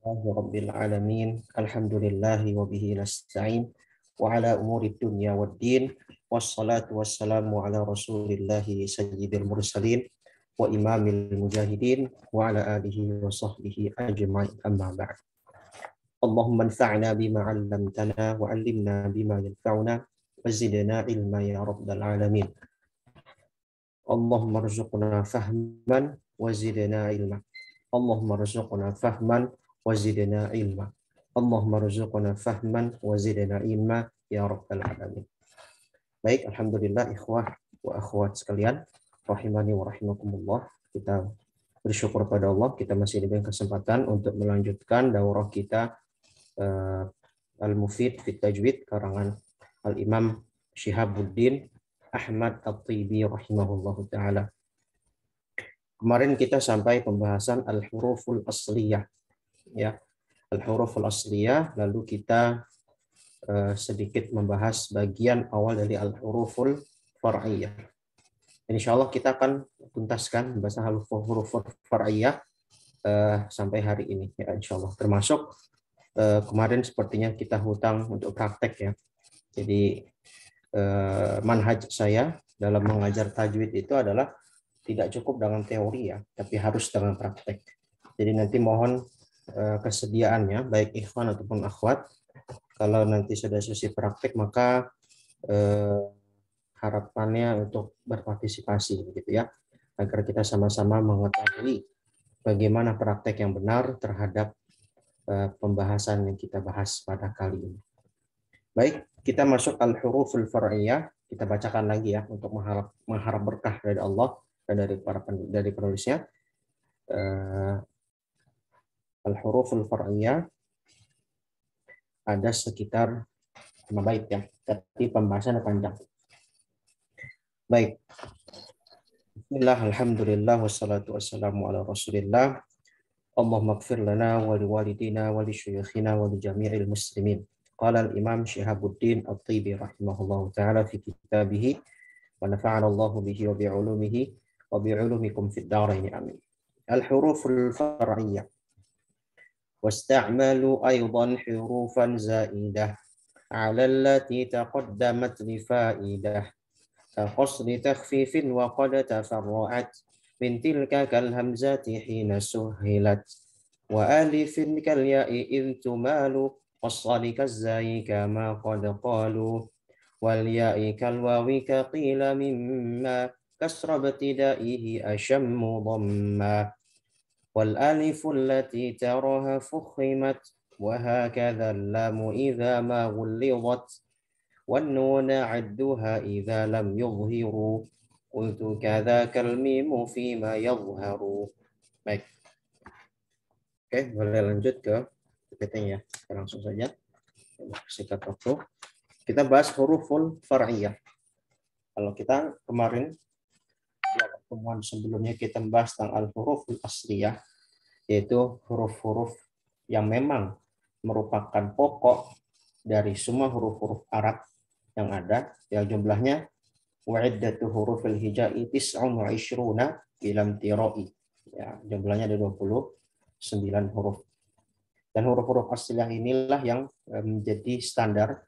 Rabbil alamin. Alhamdulillahi wa bihi nasta'in wa ala umuri dunya waddin. Wassalatu wassalamu ala rasulillahi sayyidil mursalin wa imamil mujahidin wa ala alihi wa sahbihi ajma'in, amma ba'd. Allahumma anfa'na bima 'allamtana wa 'allimna bima yanfa'una wa zidna ilma ya rabbal alamin. Allahumma rzuqna fahman wa zidna ilma. Allahumma rzuqna fahman wa zidna ilma. Allahumma rzuqna fahman wa zidna ilma ya rabbal alamin. Baik, alhamdulillah ikhwah wa akhwat sekalian, rahimani wa rahimakumullah. Kita bersyukur pada Allah, kita masih diberi kesempatan untuk melanjutkan daurah kita Al-Mufid fit Tajwid karangan Al-Imam Syihabuddin Ahmad At-Tibi rahimahullahu taala. Kemarin kita sampai pembahasan al-huruful asliyah, ya. Al-huruful asliyah, lalu kita sedikit membahas bagian awal dari al-huruful far'iyah. Insya Allah kita akan tuntaskan pembahasan huruf far'iyah sampai hari ini, ya insya Allah. Termasuk kemarin sepertinya kita hutang untuk praktek, ya. Jadi manhaj saya dalam mengajar tajwid itu adalah tidak cukup dengan teori, ya, tapi harus dengan praktek. Jadi nanti mohon kesediaannya, baik ikhwan ataupun akhwat, kalau nanti sudah sesi praktek maka harapannya untuk berpartisipasi, begitu ya, agar kita sama-sama mengetahui bagaimana praktek yang benar terhadap pembahasan yang kita bahas pada kali ini. Baik, kita masuk al-huruful far'iyah. Kita bacakan lagi, ya, untuk mengharap berkah dari Allah dan dari penulisnya. Al-huruful far'iyah ada sekitar 5 bait, ya, tapi pembahasannya panjang. Baik. Bismillah, alhamdulillah, wassalatu wassalamu ala rasulillah. Allahumma ighfir lana wa liwalidina wa li syuyukhina wa li jami'il muslimin. Qala al-Imam Syihabuddin At-Tibi rahimahullahu ta'ala fi kitabih wa nafa'ana Allahu bihi wa bi'ulumihi wa bi'ulumikum fid dharain amin. Al-huruful far'iyyah. Wasta'malu aydan hurufan zaidah 'ala allati taqaddamat li fa'idah. كقصر تخفيف وقد تفرعت من تلك كالهمزة حين سهلت وآلف كالياء إذ تمال والصاد كالزاي كما قد قالوا والياء كالواو كقيل مما كسر ابتدائه أشم ضما والآلف التي تراها فخمت وهكذا اللام إذا ما غلظت والنون عدها إذا لم يظهروا قلت كذاك الميم فيما يظهر. Baik. Oke, boleh lanjut ke PPT-nya. Kita langsung saja. Sikat waktu. Kita bahas huruful far'iyah. Kalau kita kemarin di pertemuan sebelumnya kita membahas tentang al-huruful asliyah, yaitu huruf-huruf yang memang merupakan pokok dari semua huruf-huruf Arab yang ada, yang jumlahnya wa'iddatu hurufil hijai 29 bilam tirai, ya, jumlahnya ada 29 huruf. Dan huruf-huruf asliyah inilah yang menjadi standar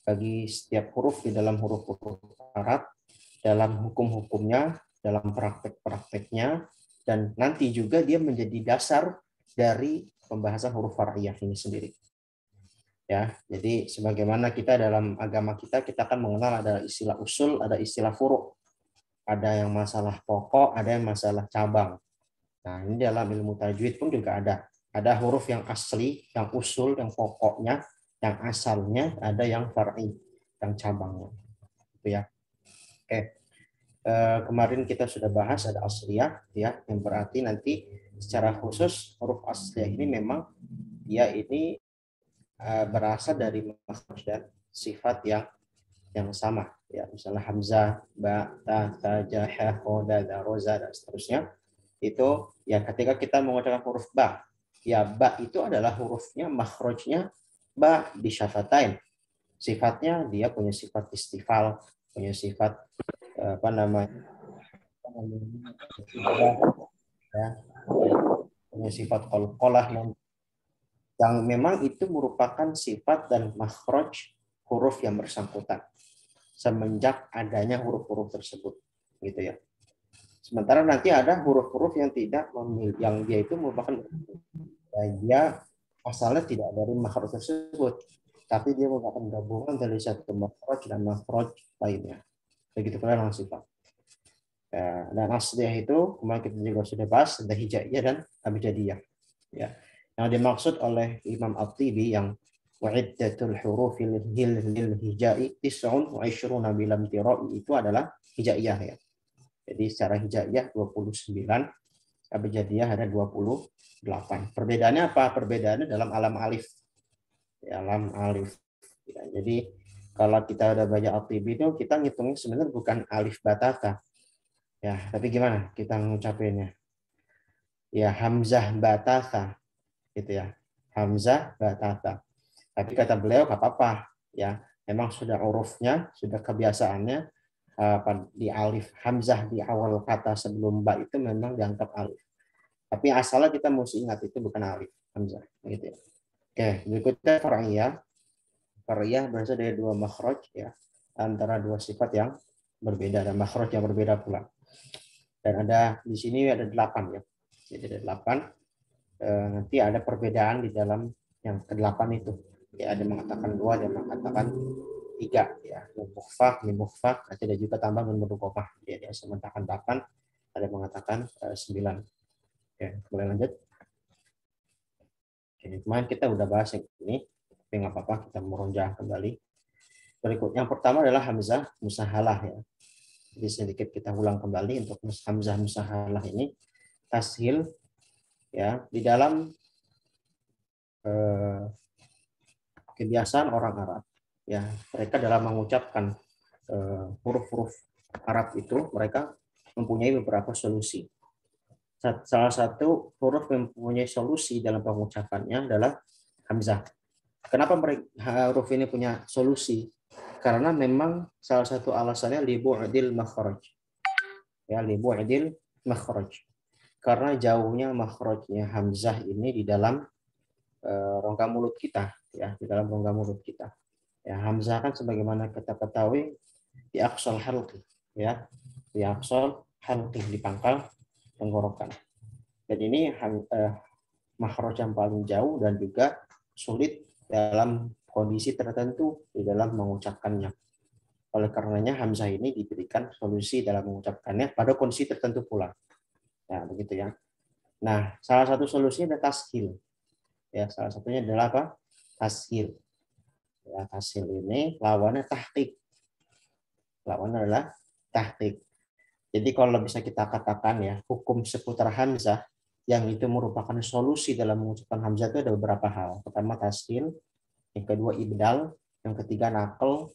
bagi setiap huruf di dalam huruf-huruf Arab, dalam hukum-hukumnya, dalam praktek-prakteknya, dan nanti juga dia menjadi dasar dari pembahasan huruf far'iyah ini sendiri. Ya, jadi sebagaimana kita dalam agama kita akan mengenal ada istilah usul, ada istilah furu'. Ada yang masalah pokok, ada yang masalah cabang. Nah, ini dalam ilmu tajwid pun juga ada. Ada huruf yang asli, yang usul, yang pokoknya, yang asalnya, ada yang far'i, yang cabangnya. Itu ya. Oke. Kemarin kita sudah bahas ada asliyah, ya, yang berarti nanti secara khusus huruf asliyah ini memang dia ini berasal dari makhraj dan sifat yang sama, ya, misalnya hamzah, ba, ta, ja, ha, khoda, da, roza, dan seterusnya. Itu ya ketika kita mengucapkan huruf ba, ya ba itu adalah hurufnya makhrajnya ba di syafatain. Sifatnya dia punya sifat istifal, punya sifat apa namanya? Ya, punya sifat qalqalah, yang memang itu merupakan sifat dan makhraj huruf yang bersangkutan semenjak adanya huruf-huruf tersebut, gitu ya. Sementara nanti ada huruf-huruf yang tidak yang dia itu merupakan dia asalnya tidak dari makhraj tersebut, tapi dia merupakan gabungan dari satu makhraj dan makhraj lainnya. Begitu pula dengan sifat. Ya, dan asliyah itu kemarin kita juga sudah bahas ada hijaiyah dan abjadiyah. Ya. Yang dimaksud oleh Imam At-Tibi yang wa'iddatul hurufi lil hijai tis'un wa ishruna bilam tira'i itu adalah hijaiyah ya. Jadi secara hijaiyah 29, abjadiyah ada 28. Perbedaannya apa? Perbedaannya dalam alam alif. Ya, alam alif. Ya, jadi kalau kita udah baca At-Tibi itu kita ngitungnya sebenarnya bukan alif batata. Ya, tapi gimana kita ngucapinnya? Ya, hamzah batata gitu ya. Hamzah batata. Tapi kata beliau nggak apa-apa ya. Memang sudah urufnya, sudah kebiasaannya di alif hamzah di awal kata sebelum ba itu memang dianggap alif. Tapi asalnya kita mesti ingat itu bukan alif hamzah gitu ya. Oke, berikutnya far'iyah. Far'iyah berasal dari dua makhraj ya, antara dua sifat yang berbeda dan makhraj yang berbeda pula. Dan ada di sini ada 8 ya. Jadi ada 8. Nanti ada perbedaan di dalam yang ke-8 itu. Ya, ada mengatakan 2, ada mengatakan 3 ya. Mukhfah, mukhfah, ada juga tambah berkomah. Ya, dia mengatakan 8, ada mengatakan 9. Oke, boleh lanjut. Oke, kemarin kita udah bahas yang ini, tapi nggak apa-apa kita meronjah kembali. Berikutnya yang pertama adalah hamzah musahalah ya. Jadi sedikit kita ulang kembali untuk hamzah musahalah ini tashil ya di dalam kebiasaan orang Arab ya, mereka dalam mengucapkan huruf-huruf Arab itu mereka mempunyai beberapa solusi. Salah satu huruf yang mempunyai solusi dalam pengucapannya adalah hamzah. Kenapa huruf ini punya solusi? Karena memang salah satu alasannya libu'dil makhraj. Ya, libu'dil makhraj. Karena jauhnya makhrajnya hamzah ini di dalam rongga mulut kita ya, di dalam rongga mulut kita. Ya, hamzah kan sebagaimana kita ketahui di aqsal halqi ya, di aqsal halqi di pangkal tenggorokan. Dan ini makhraj yang paling jauh dan juga sulit dalam kondisi tertentu di dalam mengucapkannya. Oleh karenanya hamzah ini diberikan solusi dalam mengucapkannya pada kondisi tertentu pula. Ya, begitu ya. Nah, salah satu solusinya adalah tashil. Ya, salah satunya adalah apa? Tashil. Ya, tashil ini lawannya tahqiq. Lawannya adalah tahqiq. Jadi kalau bisa kita katakan ya, hukum seputar hamzah yang itu merupakan solusi dalam mengucapkan hamzah itu ada beberapa hal. Pertama tashil, yang kedua ibdal, yang ketiga naql,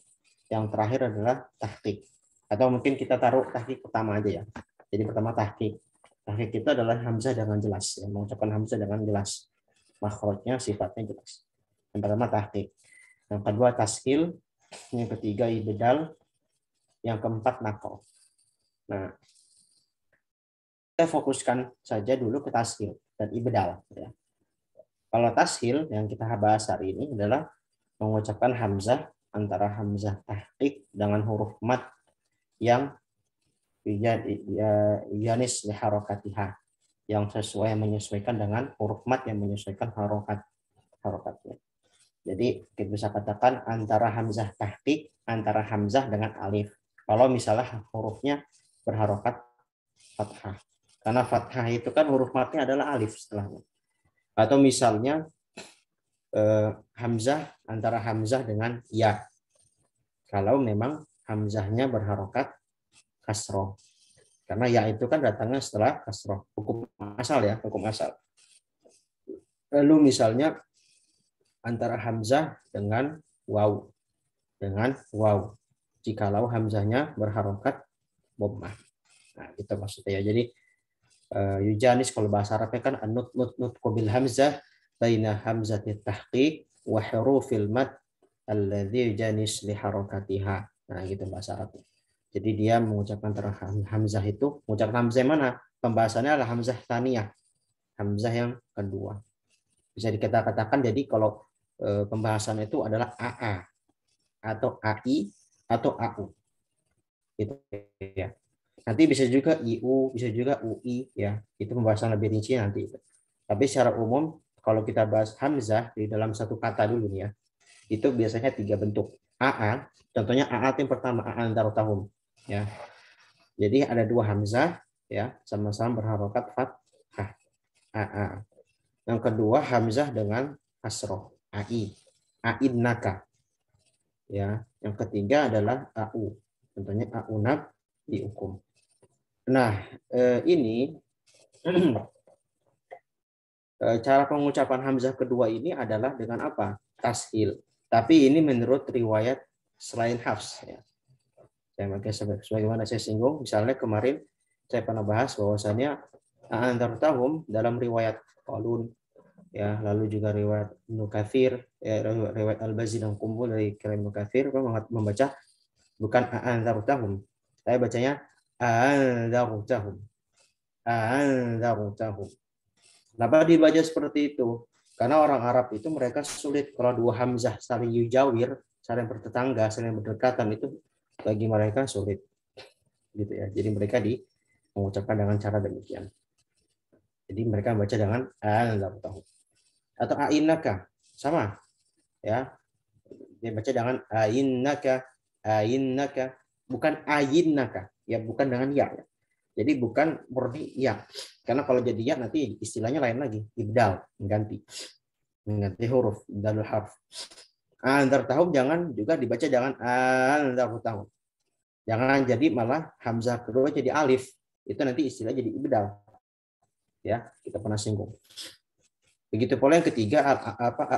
yang terakhir adalah tahqiq. Atau mungkin kita taruh tahqiq pertama aja ya. Jadi pertama tahqiq. Tahqiq itu adalah hamzah dengan jelas, ya, mengucapkan hamzah dengan jelas. Makhrajnya sifatnya jelas. Yang pertama tahqiq. Yang kedua tashil, yang ketiga ibdal, yang keempat naql. Nah, kita fokuskan saja dulu ke tashil dan ibdal. Ya. Kalau tashil yang kita bahas hari ini adalah mengucapkan hamzah antara hamzah tahqiq dengan huruf mat yang yanis li harokatiha, yang sesuai menyesuaikan dengan huruf mat yang menyesuaikan harokatnya. Jadi kita bisa katakan antara hamzah tahqiq, antara hamzah dengan alif. Kalau misalnya hurufnya berharokat fathah. Karena fathah itu kan huruf matnya adalah alif setelahnya. Atau misalnya hamzah antara hamzah dengan ya. Kalau memang hamzahnya berharokat kasroh. Karena ya itu kan datangnya setelah kasroh. Hukum asal ya, hukum asal. Lalu misalnya antara hamzah dengan waw. Dengan waw. Jikalau hamzahnya berharokat dhammah. Nah, itu maksudnya ya. Jadi yujanis kalau bahasa Arabnya kan an-nut qabil hamzah baina hamzatit tahqiq wa hurufil mad alladzi yujanis li harakatiha. Nah, gitu bahasa Arabnya. Jadi dia mengucapkan antara hamzah itu, mengucapkan hamzah yang mana? Pembahasannya adalah hamzah tsaniyah. Hamzah yang kedua. Bisa dikatakan jadi kalau pembahasan itu adalah AA atau AI atau AU gitu ya. Nanti bisa juga IU, bisa juga UI ya. Itu pembahasan lebih rinci nanti. Tapi secara umum kalau kita bahas hamzah di dalam satu kata dulu nih ya, itu biasanya 3 bentuk. AA, contohnya AA yang pertama AA antarotahum ya. Jadi ada 2 hamzah ya, sama-sama berharokat fathah AA. Yang kedua hamzah dengan kasroh AI, ainnaka ya. Yang ketiga adalah AU, contohnya aunab dihukum. Nah, ini cara pengucapan hamzah kedua ini adalah dengan apa? Tashil. Tapi ini menurut riwayat selain Hafs ya. Saya pakai sebagaimana saya singgung, misalnya kemarin saya pernah bahas bahwasannya antar tahun dalam riwayat Qalun ya, lalu juga riwayat Ibnu Katsir ya, riwayat Al-Bazzi dan kumpul dari Karim Ibnu Katsir membaca bukan antar tahun. Saya bacanya antar tahun. Antar tahun. Kenapa dibaca seperti itu? Karena orang Arab itu mereka sulit kalau 2 hamzah saling yujawir, saling bertetangga, saling berdekatan itu bagi mereka sulit. Gitu ya. Jadi mereka mengucapkan dengan cara demikian. Jadi mereka baca dengan al-tahu. Atau ainnaka sama ya. Dia baca dengan ainnaka bukan ayinnaka ya, bukan dengan ya. Jadi bukan murni ya. Karena kalau jadi ya nanti istilahnya lain lagi, ibdal, mengganti huruf, ibdalul harf. Antar tahun jangan juga dibaca dengan antar tahun. Jangan jadi malah hamzah kedua jadi alif. Itu nanti istilah jadi ibdal. Ya, kita pernah singgung. Begitu pula yang ketiga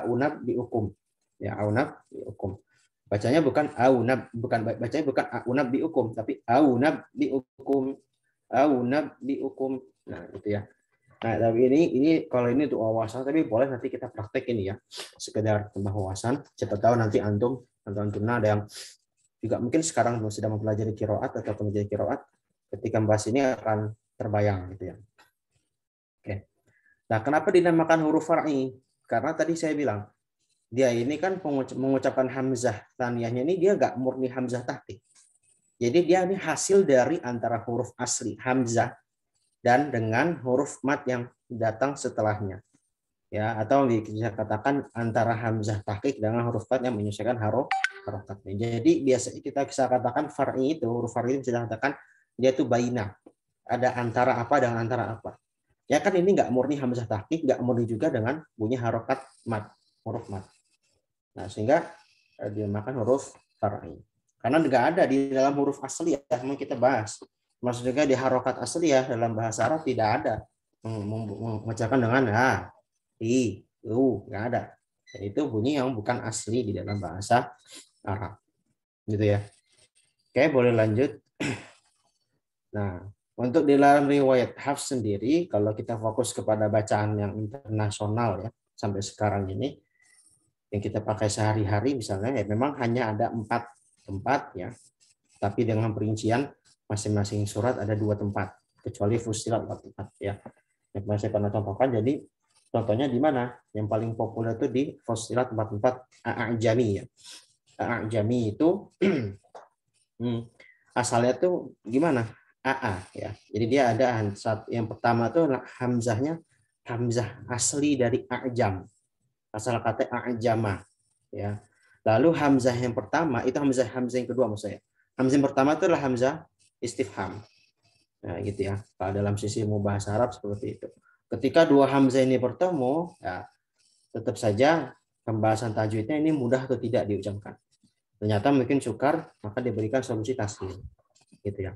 aunab dihukum. Ya, aunab dihukum. Bacanya bukan aunab, bacanya bukan aunab dihukum, tapi aunab dihukum. Aunab dihukum. Nah, itu ya. Nah, tapi ini kalau ini untuk wawasan, tapi boleh nanti kita praktek ini ya. Sekedar tambah wawasan. Siapa tahu nanti antum ada yang juga mungkin sekarang sedang mempelajari qiraat atau mempelajari qiraat, ketika membahas ini akan terbayang gitu ya. Oke. Nah, kenapa dinamakan huruf far'i? Karena tadi saya bilang dia ini kan mengucapkan hamzah taniyahnya ini dia nggak murni hamzah tahqiq. Jadi dia ini hasil dari antara huruf asli hamzah dan dengan huruf mat yang datang setelahnya. Ya, atau bisa katakan antara hamzah tahqiq dengan huruf mat yang menyesuaikan harokatnya. Jadi biasa kita bisa katakan far'i itu, huruf far'i itu bisa katakan dia itu baina. Ada antara apa dengan antara apa. Ya kan ini nggak murni hamzah tahqiq, nggak murni juga dengan bunyi harokat mat, huruf mat. Nah, sehingga dinamakan huruf far'i. Karena nggak ada di dalam huruf asli ya, memang kita bahas. Maksudnya di harokat asli ya dalam bahasa Arab tidak ada mengucapkan dengan i, nggak ada. Dan itu bunyi yang bukan asli di dalam bahasa Arab. Gitu ya. Oke, boleh lanjut. Nah, untuk di dalam riwayat Hafs sendiri, kalau kita fokus kepada bacaan yang internasional ya, sampai sekarang ini, yang kita pakai sehari-hari misalnya, ya memang hanya ada 4 tempat ya, tapi dengan perincian masing-masing surat ada 2 tempat, kecuali Fussilat 4 tempat ya. Yang saya pernah contohkan, jadi contohnya di mana? Yang paling populer itu di Fussilat 4 tempat A'jami ya. A'jami itu asalnya tuh gimana? AA ya. Jadi dia ada yang pertama tuh hamzahnya hamzah asli dari a'jam. Asal kata a'jama ya. Lalu hamzah yang pertama itu hamzah yang kedua maksud saya. Hamzah yang pertama itu adalah hamzah istifham. Nah, gitu ya. Kalau dalam sisi bahasa Arab seperti itu. Ketika dua hamzah ini bertemu, ya tetap saja pembahasan tajwidnya ini mudah atau tidak diucapkan. Ternyata mungkin sukar, maka diberikan solusi tashlil. Gitu ya.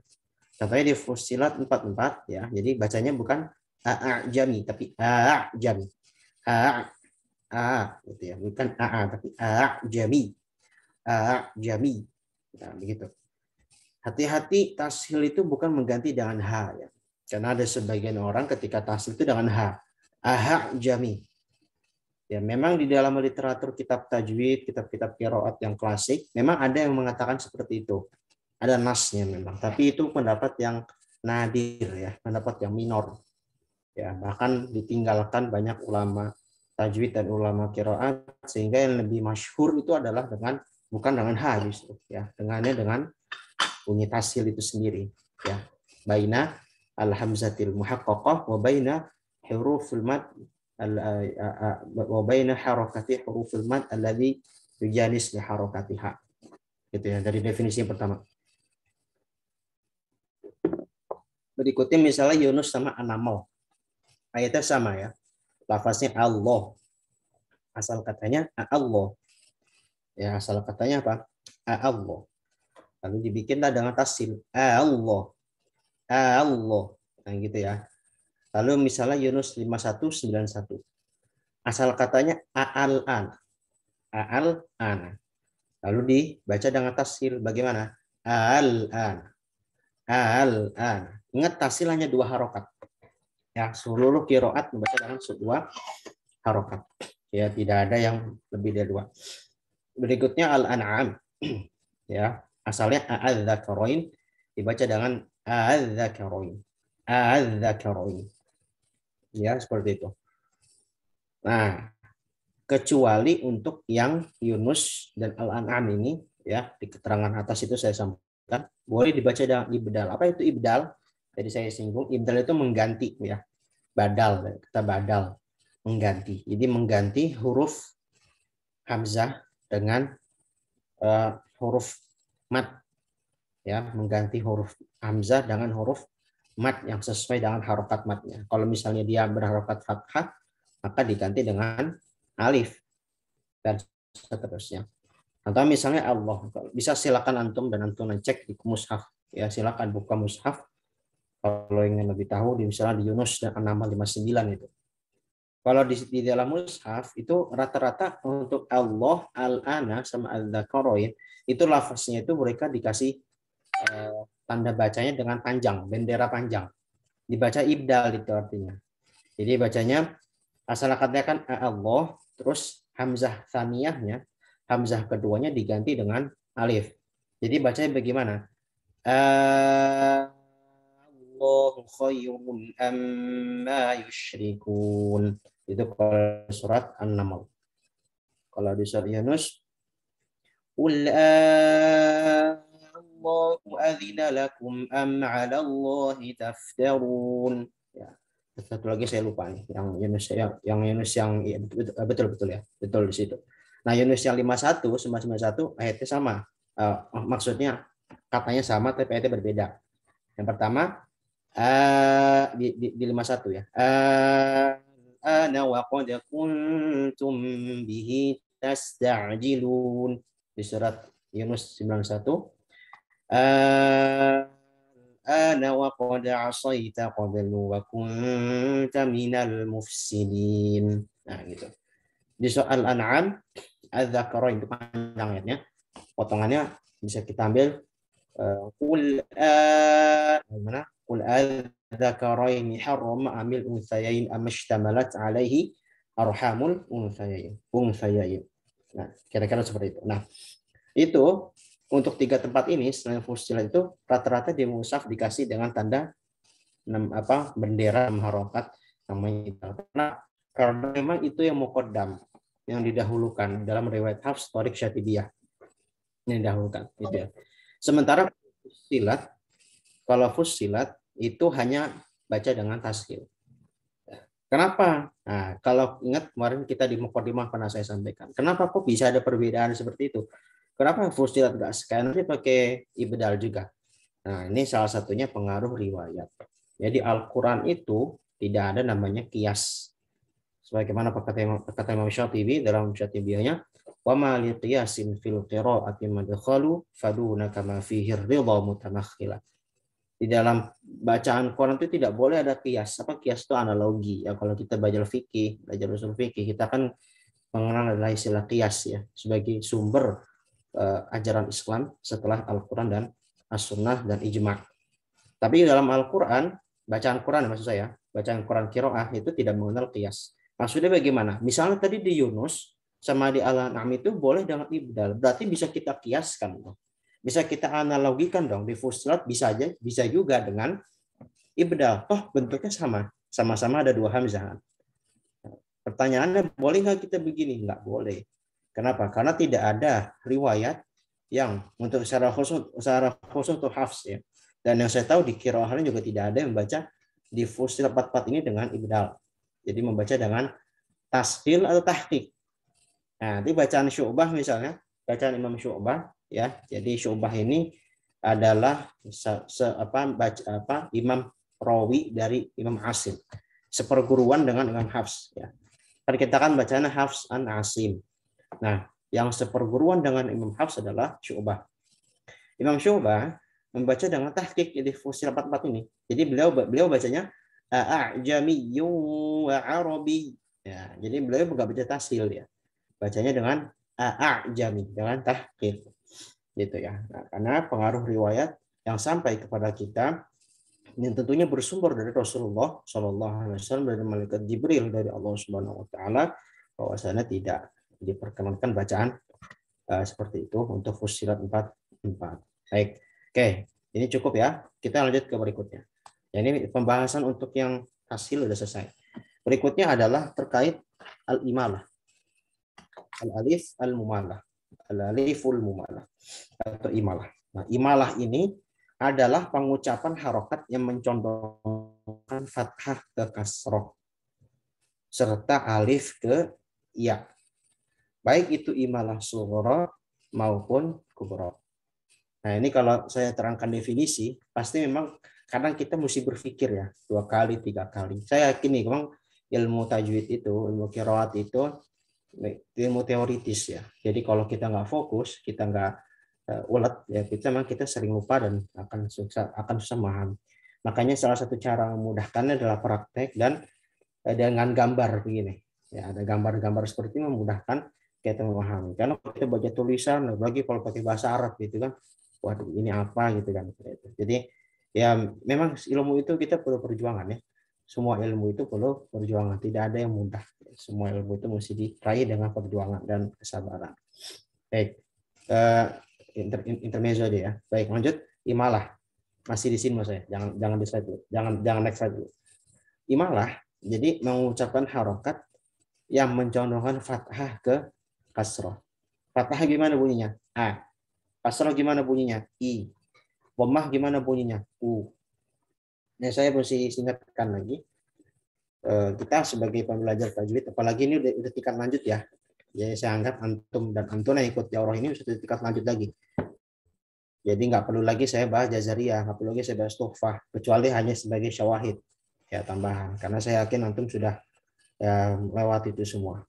Contohnya di Fussilat 44 ya. Jadi bacanya bukan a'jami tapi a'jami. Gitu ya. Bukan tapi a'jami. A'jami. Nah, begitu. Hati-hati tashil itu bukan mengganti dengan ha ya. Karena ada sebagian orang ketika tashil itu dengan ha. A'jami. Ya, memang di dalam literatur kitab tajwid, kitab-kitab qiraat yang klasik, memang ada yang mengatakan seperti itu. Ada nasnya memang, tapi itu pendapat yang nadir ya, pendapat yang minor. Ya, bahkan ditinggalkan banyak ulama tajwid dan ulama qiraat, sehingga yang lebih masyhur itu adalah bukan dengan ha justru ya, dengan bunyi tasil itu sendiri ya. Baina al hamzatil muhaqqaqah wa baina hurufil mad wa baina harakati hurufil mad alladhi yujanis li harakatiha. Gitu ya, dari definisi yang pertama. Berikutnya misalnya Yunus sama An-Naml. Ayatnya sama ya. Lafaznya Allah. Asal katanya Allah. Ya, asal katanya apa? Allah. Lalu dibikinlah dengan tasil. Allah. Allah. Nah, gitu ya. Lalu misalnya Yunus 5191. Asal katanya Al-an. Al-an. Lalu dibaca dengan tasil. Bagaimana? Al-an. Al-an. Ingat tasil hanya 2 harokat. Ya, seluruh qiraat membaca dengan 2 harokat. Ya, tidak ada yang lebih dari 2. Berikutnya Al-An'am. Ya, asalnya Al-Dzakarain dibaca dengan Al-Dzakarain. Al-Dzakarain. Ya, seperti itu. Nah, kecuali untuk yang Yunus dan Al-An'am ini ya, di keterangan atas itu saya sampaikan boleh dibaca dengan ibdal. Apa itu ibdal? Jadi saya singgung, ibdal itu mengganti ya. Badal, kata badal, mengganti. Jadi mengganti huruf hamzah dengan huruf mad ya, mengganti huruf hamzah dengan huruf mad yang sesuai dengan harokat madnya. Kalau misalnya dia berharokat fathah, maka diganti dengan alif dan seterusnya. Atau misalnya Allah, bisa silakan antum dan antum cek di mushaf ya, silakan buka mushaf kalau ingin lebih tahu, misalnya di Yunus dan An-Naml 59 itu. Kalau di dalam mushaf itu rata-rata untuk Allah, Al-Ana sama Al-Dzakarain itu lafaznya itu mereka dikasih tanda bacanya dengan panjang, bendera panjang. Dibaca ibdal itu artinya. Jadi bacanya asal katakan Allah, terus hamzah tsaniyahnya, hamzah keduanya diganti dengan alif. Jadi bacanya bagaimana? Allahu khairun amma yusyrikun. Itu kalau surat An-Naml. Kalau di surat Yunus, Qul Allahu adzina lakum am 'ala Allahi taftarun. Ya. Satu lagi saya lupa nih, yang Yunus yang ya, betul ya. Betul di situ. Nah, Yunus yang 51 ayatnya sama. Maksudnya katanya sama tapi ayatnya berbeda. Yang pertama di 51 ya. Ana wa qad kuntum bihi tasta'jilun. Di surat Yunus 91. Ana wa qad asaita qablu wa kunta minal mufsidin. Nah, gitu. Di soal Al-An'am, Adz-Dzakarain itu panjang ayatnya. Potongannya bisa kita ambil qul mana? Qul adzakaraini harrama amil unthayain amashtamalat alaihi arhamul unthayain. Nah, kira-kira seperti itu. Nah, itu untuk 3 tempat ini selain fusilat itu rata-rata di mushaf dikasih dengan tanda bendera harokat namanya, karena memang itu yang muqaddam, yang didahulukan dalam riwayat Hafs, Thariq, Syatibiyah. Yang didahulukan gitu ya. Sementara fusilat, kalau fusilat itu hanya baca dengan taskil. Kenapa? Nah, kalau ingat kemarin kita di Muqaddimah pernah saya sampaikan. Kenapa kok bisa ada perbedaan seperti itu? Kenapa fusilat nggak sekali pakai ibdal juga? Nah, ini salah satunya pengaruh riwayat. Jadi Al-Quran itu tidak ada namanya qiyas. Sebagaimana kata Imam Syatibi dalam Syatibiyahnya, wa ma li qiyasin fil qira'ati madkhalu faduna kama fihi ridha mutamakhila. Di dalam bacaan Quran itu tidak boleh ada qiyas. Apa qiyas itu? Analogi. Ya, kalau kita belajar usul fikih, kita kan mengenal adalah istilah qiyas ya sebagai sumber ajaran Islam setelah Al-Quran dan As-Sunnah dan Ijma'. Tapi dalam Al-Quran, bacaan Quran maksud saya, bacaan Quran qiraah itu tidak mengenal qiyas. Maksudnya bagaimana? Misalnya tadi di Yunus sama di Al-An'am itu boleh dengan ibdal, berarti bisa kita kiaskan. Bisa kita analogikan dong, di Fussilat bisa juga dengan ibdal. Toh bentuknya sama. Sama-sama ada 2 hamzah. Pertanyaannya, boleh nggak kita begini? Nggak boleh. Kenapa? Karena tidak ada riwayat yang untuk secara khusus untuk hafs ya. Dan yang saya tahu di qiraah juga tidak ada yang membaca di fusilat 4 ini dengan ibdal. Jadi membaca dengan tashil atau tahqiq. Nah, di bacaan Syu'bah misalnya, bacaan Imam Syu'bah ya. Jadi Syu'bah ini adalah imam rawi dari Imam Asim. Seperguruan dengan Imam Hafs ya. Kan kita kan bacanya Hafs an Asim. Nah, yang seperguruan dengan Imam Hafs adalah Syu'bah. Imam Syu'bah membaca dengan tahqiq di fusil 44 ini. Jadi beliau bacanya a'jamiyyu wa arabi. Ya, jadi beliau enggak baca tasil ya. Bacanya dengan a'jami, dengan tahqiq. Gitu ya. Nah, karena pengaruh riwayat yang sampai kepada kita yang tentunya bersumber dari Rasulullah Shallallahu Alaihi Wasallam, dari malaikat Jibril, dari Allah Subhanahu Wa Taala, bahwasanya tidak diperkenankan bacaan seperti itu untuk fusilat 4. Baik, oke, ini cukup ya. Kita lanjut ke berikutnya. Ya, ini pembahasan untuk yang hasil sudah selesai. Berikutnya adalah terkait al-imalah, al-alif al-mumalah, al-aliful mumalah atau imalah. Nah, imalah ini adalah pengucapan harokat yang mencondongkan fathah ke kasroh serta alif ke ya. Baik itu imalah sughra maupun kubra. Nah, ini kalau saya terangkan definisi, pasti memang kadang kita mesti berpikir ya, 2 kali, 3 kali. Saya yakin nih, memang ilmu tajwid itu, ilmu qiraat itu ilmu teoritis ya. Jadi kalau kita nggak fokus, kita nggak ulet ya, kita sering lupa dan akan susah memahami. Makanya salah satu cara memudahkannya adalah praktek dan dengan gambar begini. Ya, ada gambar-gambar seperti ini memudahkan kita memahami. Karena kalau kita baca tulisan, lagi kalau pakai bahasa Arab gitu kan, waduh ini apa gitu kan. Jadi ya memang ilmu itu kita perlu perjuangan ya. Semua ilmu itu perlu perjuangan, tidak ada yang mudah. Semua ilmu itu mesti diraih dengan perjuangan dan kesabaran. Baik, intermezzo aja ya. Baik, lanjut imalah. Masih di sini mas saya. Jangan di slide dulu. Jangan next slide dulu. Imalah jadi mengucapkan harokat yang mencondongkan fathah ke kasroh. Fathah gimana bunyinya? A. Kasroh gimana bunyinya? I. Dhammah gimana bunyinya? U. Nah, saya mesti ingatkan lagi. Kita sebagai pembelajar tajwid, apalagi ini udah tingkat lanjut ya. Jadi saya anggap antum dan antuna yang ikut daurah ini sudah tingkat lanjut lagi. Jadi nggak perlu lagi saya bahas jazariyah, nggak perlu lagi saya bahas tuhfah, kecuali hanya sebagai syawahid ya tambahan. Karena saya yakin antum sudah ya, lewat itu semua.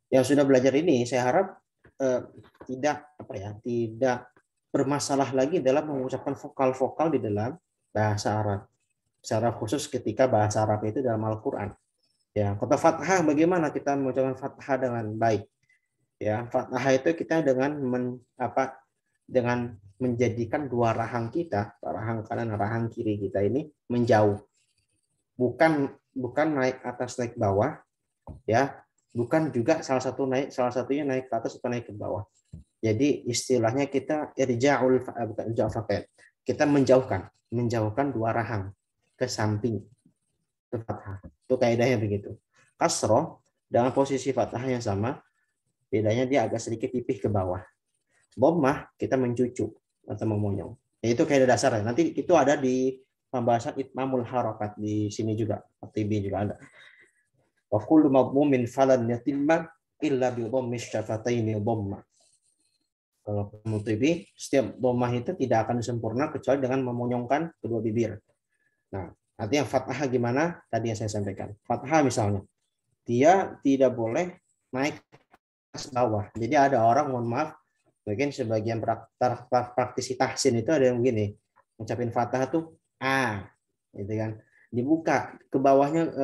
Yang sudah belajar ini, saya harap tidak bermasalah lagi dalam mengucapkan vokal-vokal di dalam bahasa Arab. Secara khusus ketika bahasa Arab itu dalam Al-Quran. Ya, kata fathah bagaimana kita mengucapkan fathah dengan baik? Ya, fathah itu kita dengan menjadikan dua rahang kita, rahang kanan, rahang kiri kita ini menjauh. Bukan naik atas naik bawah, ya. Bukan juga salah satunya naik ke atas atau naik ke bawah. Jadi istilahnya kita kita menjauhkan dua rahang ke samping. Itu fathah. Itu kaidahnya begitu. Kasroh dengan posisi fathah yang sama, bedanya dia agak sedikit pipih ke bawah. Dhammah kita mencucuk atau memonyong. Ya, itu kaidah dasarnya. Nanti itu ada di pembahasan itmamul harakat di sini juga. TB juga ada. Wa kullu madmumin falan yatimma illa bi dhammi syafataini dhamma. Kalau TB, setiap dhammah itu tidak akan sempurna kecuali dengan memonyongkan kedua bibir. Nah, artinya fathah gimana? Tadi yang saya sampaikan. Fathah misalnya, dia tidak boleh naik ke bawah. Jadi ada orang, mohon maaf, mungkin sebagian praktisi tahsin itu ada yang begini, ngucapin fathah tuh A, gitu kan. Dibuka ke bawahnya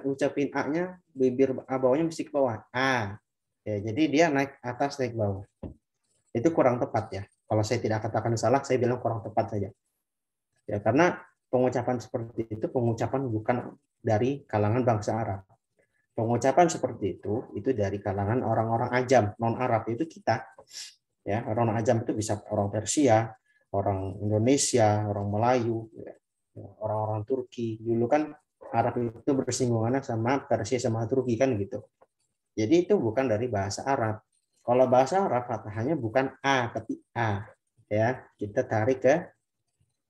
ngucapin A-nya, bibir bawahnya mesti ke bawah A. Ya, jadi dia naik atas naik bawah. Itu kurang tepat ya. Kalau saya tidak katakan salah, saya bilang kurang tepat saja. Ya, karena pengucapan seperti itu pengucapan bukan dari kalangan bangsa Arab. Pengucapan seperti itu dari kalangan orang-orang ajam, non Arab, itu kita. Ya, orang ajam itu bisa orang Persia, orang Indonesia, orang Melayu, orang-orang Turki. Dulu kan Arab itu bersinggungan sama Persia sama Turki kan gitu. Jadi itu bukan dari bahasa Arab. Kalau bahasa Arab fathahnya bukan A tapi A. Ya, kita tarik ke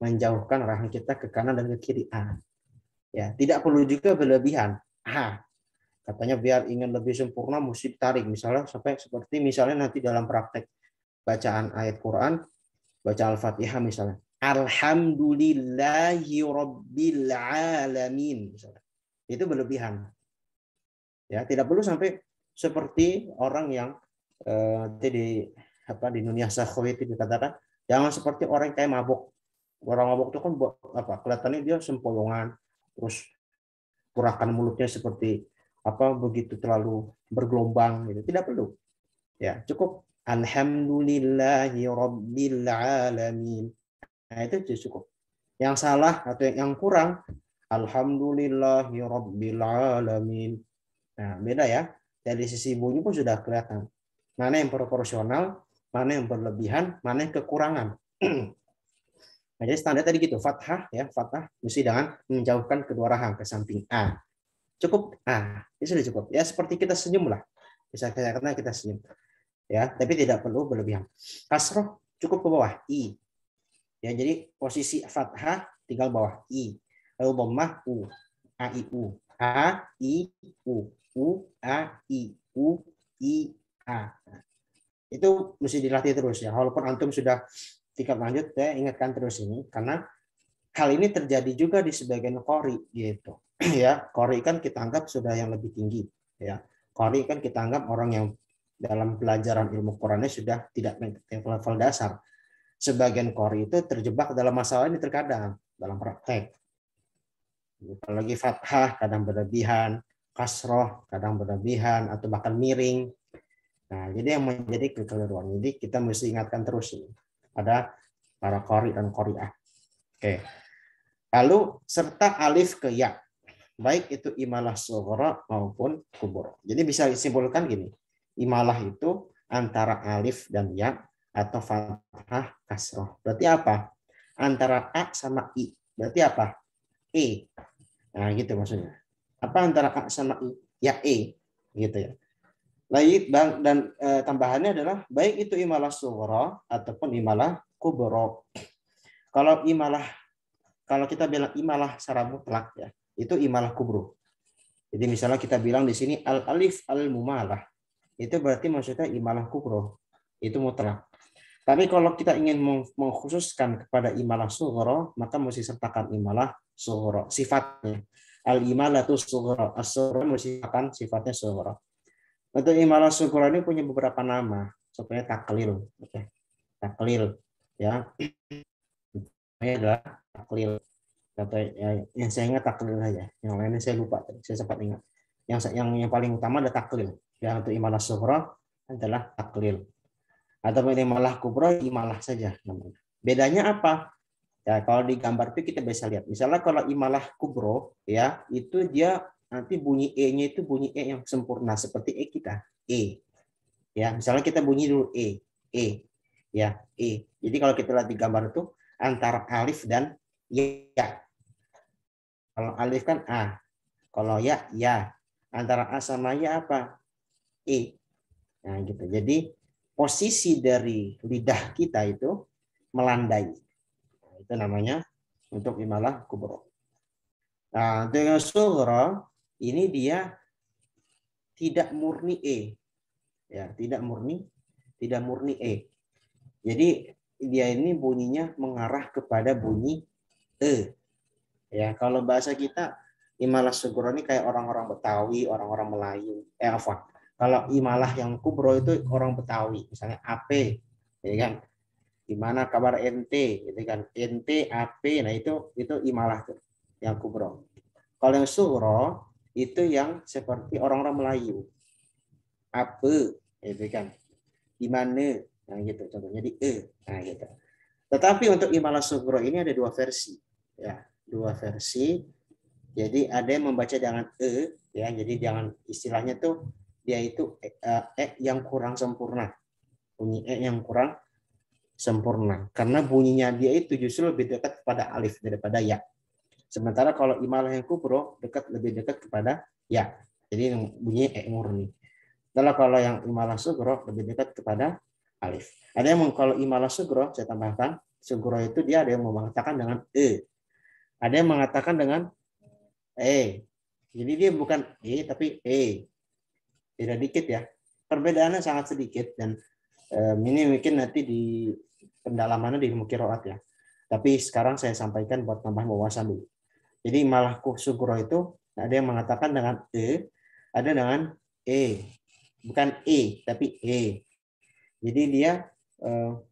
menjauhkan rahang kita ke kanan dan ke kiri A. Ya, tidak perlu juga berlebihan. A. Katanya biar ingin lebih sempurna mesti tarik misalnya sampai seperti misalnya nanti dalam praktek bacaan ayat Quran, baca Al-Fatihah misalnya. Alhamdulillahi rabbil alamin misalnya. Itu berlebihan. Ya, tidak perlu sampai seperti orang yang di di dunia sahwit itu dikatakan jangan seperti orang yang kayak mabuk. Orang mabuk itu kan kelihatannya dia sempoyongan, terus gerakan mulutnya seperti begitu terlalu bergelombang gitu. Tidak perlu. Ya, cukup alhamdulillahi rabbil alamin. Nah, itu cukup. Yang salah atau yang kurang alhamdulillahi rabbil alamin. Nah, beda ya. Dari sisi bunyi pun sudah kelihatan. Mana yang proporsional, mana yang berlebihan, mana yang kekurangan. Nah, jadi standar tadi gitu, fathah ya, fathah mesti dengan menjauhkan kedua rahang ke samping A. Cukup A, itu sudah cukup. Ya seperti kita senyum lah. Bisa kita senyum. Ya, tapi tidak perlu berlebihan. Kasroh cukup ke bawah I. Ya, jadi posisi fathah tinggal bawah I. Lalu dhammah U. A I U. A I U. U A I U I A. Itu mesti dilatih terus ya. Walaupun antum sudah tingkat lanjut, ya ingatkan terus ini karena hal ini terjadi juga di sebagian qori gitu. Ya, qori kan kita anggap sudah yang lebih tinggi ya. Qori kan kita anggap orang yang dalam pelajaran ilmu Qurannya sudah tidak level dasar. Sebagian qori itu terjebak dalam masalah ini terkadang dalam praktek. Apalagi fathah kadang berlebihan, kasroh kadang berlebihan atau bahkan miring. Nah, jadi yang menjadi kekeliruan. Jadi kita mesti ingatkan terus ini pada para qori dan qori'ah. Oke. Lalu serta alif ke ya, baik itu imalah sughra maupun kubro. Jadi bisa disimpulkan gini, imalah itu antara alif dan ya atau fathah kasroh. Berarti apa? Antara a sama i. Berarti apa? E. Nah, gitu maksudnya. Apa antara a sama i? Ya e, gitu ya. Baik, dan tambahannya adalah baik itu imalah sughra ataupun imalah kubro. Kalau kita bilang imalah secara mutlak ya, itu imalah kubro. Jadi misalnya kita bilang di sini al alif al mumalah, itu berarti maksudnya imalah kubro, itu mutlak. Tapi kalau kita ingin mengkhususkan kepada imalah sughra, maka mesti sertakan imalah sughra sifatnya. Al imalatu sughra, as-sughra mesti sertakan sifatnya sughra. Untuk imalah sughra ini punya beberapa nama, seperti taklil, taklil ya. Ini adalah taklil. Atau yang saya ingat taklil saja, yang lainnya saya lupa, saya sempat ingat. Yang paling utama ada taklil. Ya, untuk imalah sughra adalah taklil. Atau imalah kubra imalah saja namanya. Bedanya apa? Ya, kalau di gambar itu kita bisa lihat. Misalnya kalau imalah kubro ya, itu dia nanti bunyi e-nya itu bunyi e yang sempurna seperti e kita. E. Ya, misalnya kita bunyi dulu e. E. Ya, e. Jadi kalau kita lihat di gambar itu antara alif dan ya. Kalau alif kan A. Kalau ya, ya. Antara A sama ya apa? E. Nah, gitu. Jadi, posisi dari lidah kita itu melandai. Nah, itu namanya untuk imalah kubro. Nah, dengan sughra, ini dia tidak murni E. Ya, tidak murni E. Jadi, dia ini bunyinya mengarah kepada bunyi E. Ya, kalau bahasa kita imalah sughra ini kayak orang-orang Betawi, orang-orang Melayu. Apa? Kalau imalah yang kubro itu orang Betawi, misalnya AP, ya kan? Gimana kabar ente, gitu kan? Ente AP, nah itu imalah tuh, yang kubro. Kalau yang sughra itu yang seperti orang-orang Melayu. Apa, gitu kan? Di mana? Nah gitu contohnya di nah gitu. Tetapi untuk imalah sughra ini ada dua versi, ya, dua versi. Jadi ada yang membaca dengan ya, jadi jangan istilahnya tuh dia itu yang kurang sempurna, bunyi yang kurang sempurna, karena bunyinya dia itu justru lebih dekat kepada alif daripada ya. Sementara kalau imalah yang kubro lebih dekat kepada ya. Jadi bunyinya murni. Kalau yang imalah sugro lebih dekat kepada alif. Ada yang kalau imalah sugro, saya tambahkan, sugro itu dia ada yang mengatakan dengan ada yang mengatakan dengan jadi dia bukan tapi beda dikit ya, perbedaannya sangat sedikit dan ini mungkin nanti di pendalamannya di ilmu qiraat ya, tapi sekarang saya sampaikan buat tambah wawasan dulu. Jadi malah sugro itu ada yang mengatakan dengan ada dengan bukan tapi jadi dia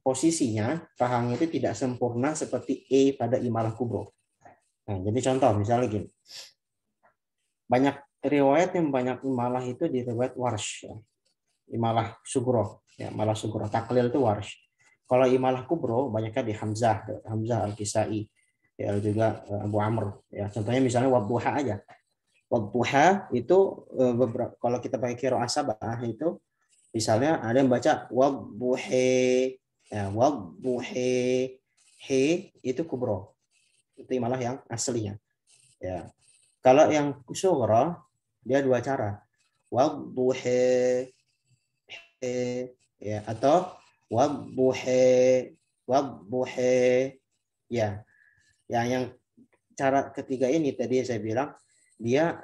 posisinya pahangnya itu tidak sempurna seperti pada imalah kubro. Nah, jadi contoh misalnya gini, banyak riwayat yang banyak imalah itu di riwayat warsh ya. Imalah sugro ya, malah sugro taklil itu warsh. Kalau imalah kubro banyaknya di Hamzah Al-Kisai ya, juga Abu Amr ya. Contohnya misalnya wadduha aja. Wadduha itu beberapa, kalau kita pakai qiraah sabah itu misalnya ada yang baca wadduhe ya, wadduhe itu kubro. Itu imalah yang aslinya ya. Kalau yang sughra dia dua cara. Wadduhe ya, atau wadduhe ya. Yang cara ketiga ini tadi saya bilang dia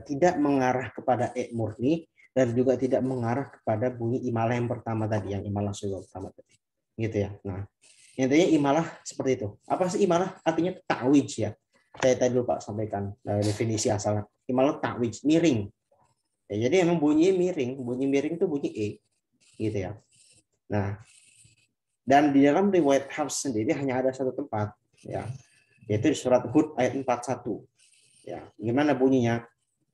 tidak mengarah kepada murni dan juga tidak mengarah kepada bunyi imalah yang pertama tadi, yang imalah sughra pertama tadi. Gitu ya. Nah, intinya imalah seperti itu. Apa sih imalah? Artinya ta'wij ya. Saya tadi lupa sampaikan definisi asalnya. Imalah ta'wij, miring. Ya, jadi emang bunyi miring itu bunyi gitu ya. Nah, dan di dalam riwayat Hafs sendiri hanya ada satu tempat ya, yaitu di surat Hud ayat 41. Ya, gimana bunyinya?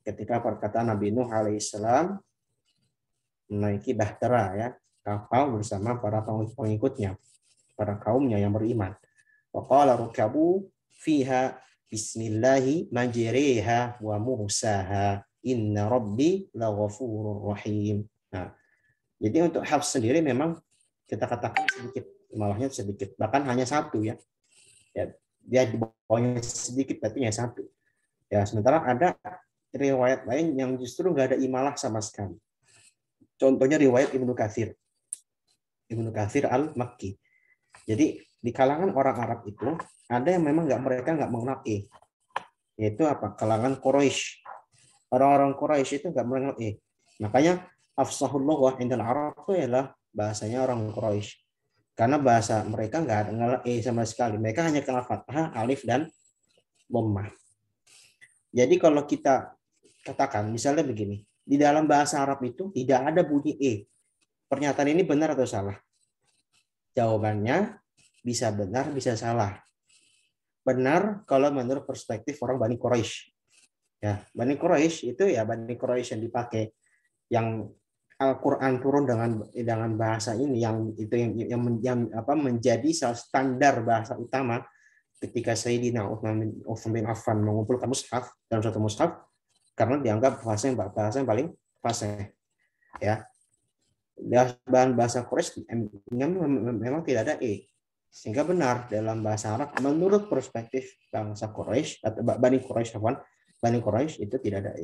Ketika perkataan Nabi Nuh alaihissalam menaiki bahtera ya, kapal bersama para pengikutnya, para kaumnya yang beriman. Wa qala rukabu fiha bismillahi majriha wa mursaha inna rabbi laghafurur rahim. Nah, jadi untuk Hafs sendiri memang kita katakan sedikit, malahnya sedikit, bahkan hanya satu ya. Ya, dia di bawahnya sedikit berarti hanya satu. Ya, sementara ada riwayat lain yang justru nggak ada imalah sama sekali. Contohnya riwayat Ibnu Katsir al-Makki. Jadi di kalangan orang Arab itu ada yang memang mereka nggak mengenal yaitu apa? Kalangan Quraisy. Orang-orang Quraisy itu nggak mengenal Makanya afsahul lughah indal Arab itu adalah bahasanya orang Quraisy. Karena bahasa mereka nggak ada sama sekali. Mereka hanya kenal fathah, alif dan dhammah. Jadi kalau kita katakan misalnya begini, di dalam bahasa Arab itu tidak ada bunyi Pernyataan ini benar atau salah? Jawabannya bisa benar, bisa salah. Benar kalau menurut perspektif orang Bani Quraisy. Ya, Bani Quraisy itu ya Bani Quraisy yang dipakai, yang Al-Qur'an turun dengan bahasa ini, yang itu yang menjadi standar bahasa utama ketika Sayyidina Utsman bin Affan mengumpulkan mushaf dalam satu mushaf, karena dianggap bahasa yang paling fasih. Ya. Bahan bahasa Quraisy memang tidak ada sehingga benar dalam bahasa Arab menurut perspektif bangsa Quraisy atau Bani Quraisy itu tidak ada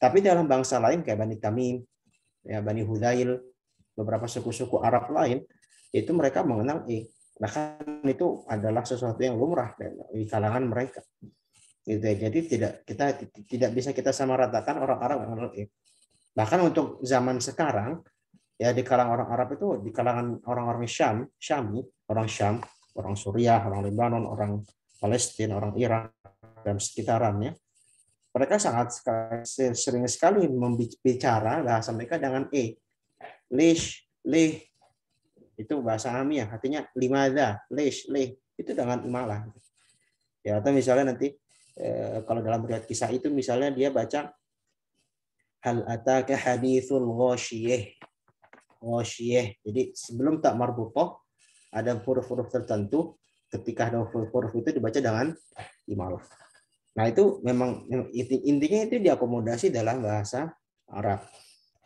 tapi dalam bangsa lain kayak Bani Tamim ya, Bani Hudzail, beberapa suku-suku Arab lain itu mereka mengenal bahkan itu adalah sesuatu yang lumrah di kalangan mereka gitu ya. Jadi kita tidak bisa kita samaratakan orang Arab mengenal bahkan untuk zaman sekarang ya, di kalangan orang Arab itu, di kalangan orang-orang Syami, orang Syam, orang Suriah, orang Lebanon, orang Palestina, orang Irak dan sekitarannya, mereka sangat sering sekali membicara bahasa mereka dengan lish, lih, itu bahasa Amiyah, artinya limadha, lish, lih, itu dengan imalah. Ya, atau misalnya nanti kalau dalam riwayat kisah itu misalnya dia baca hal ataka hadithul ghasyiyah. Jadi sebelum tak marbutoh ada huruf-huruf tertentu, ketika ada huruf-huruf itu dibaca dengan imalah. Nah itu memang intinya itu diakomodasi dalam bahasa Arab.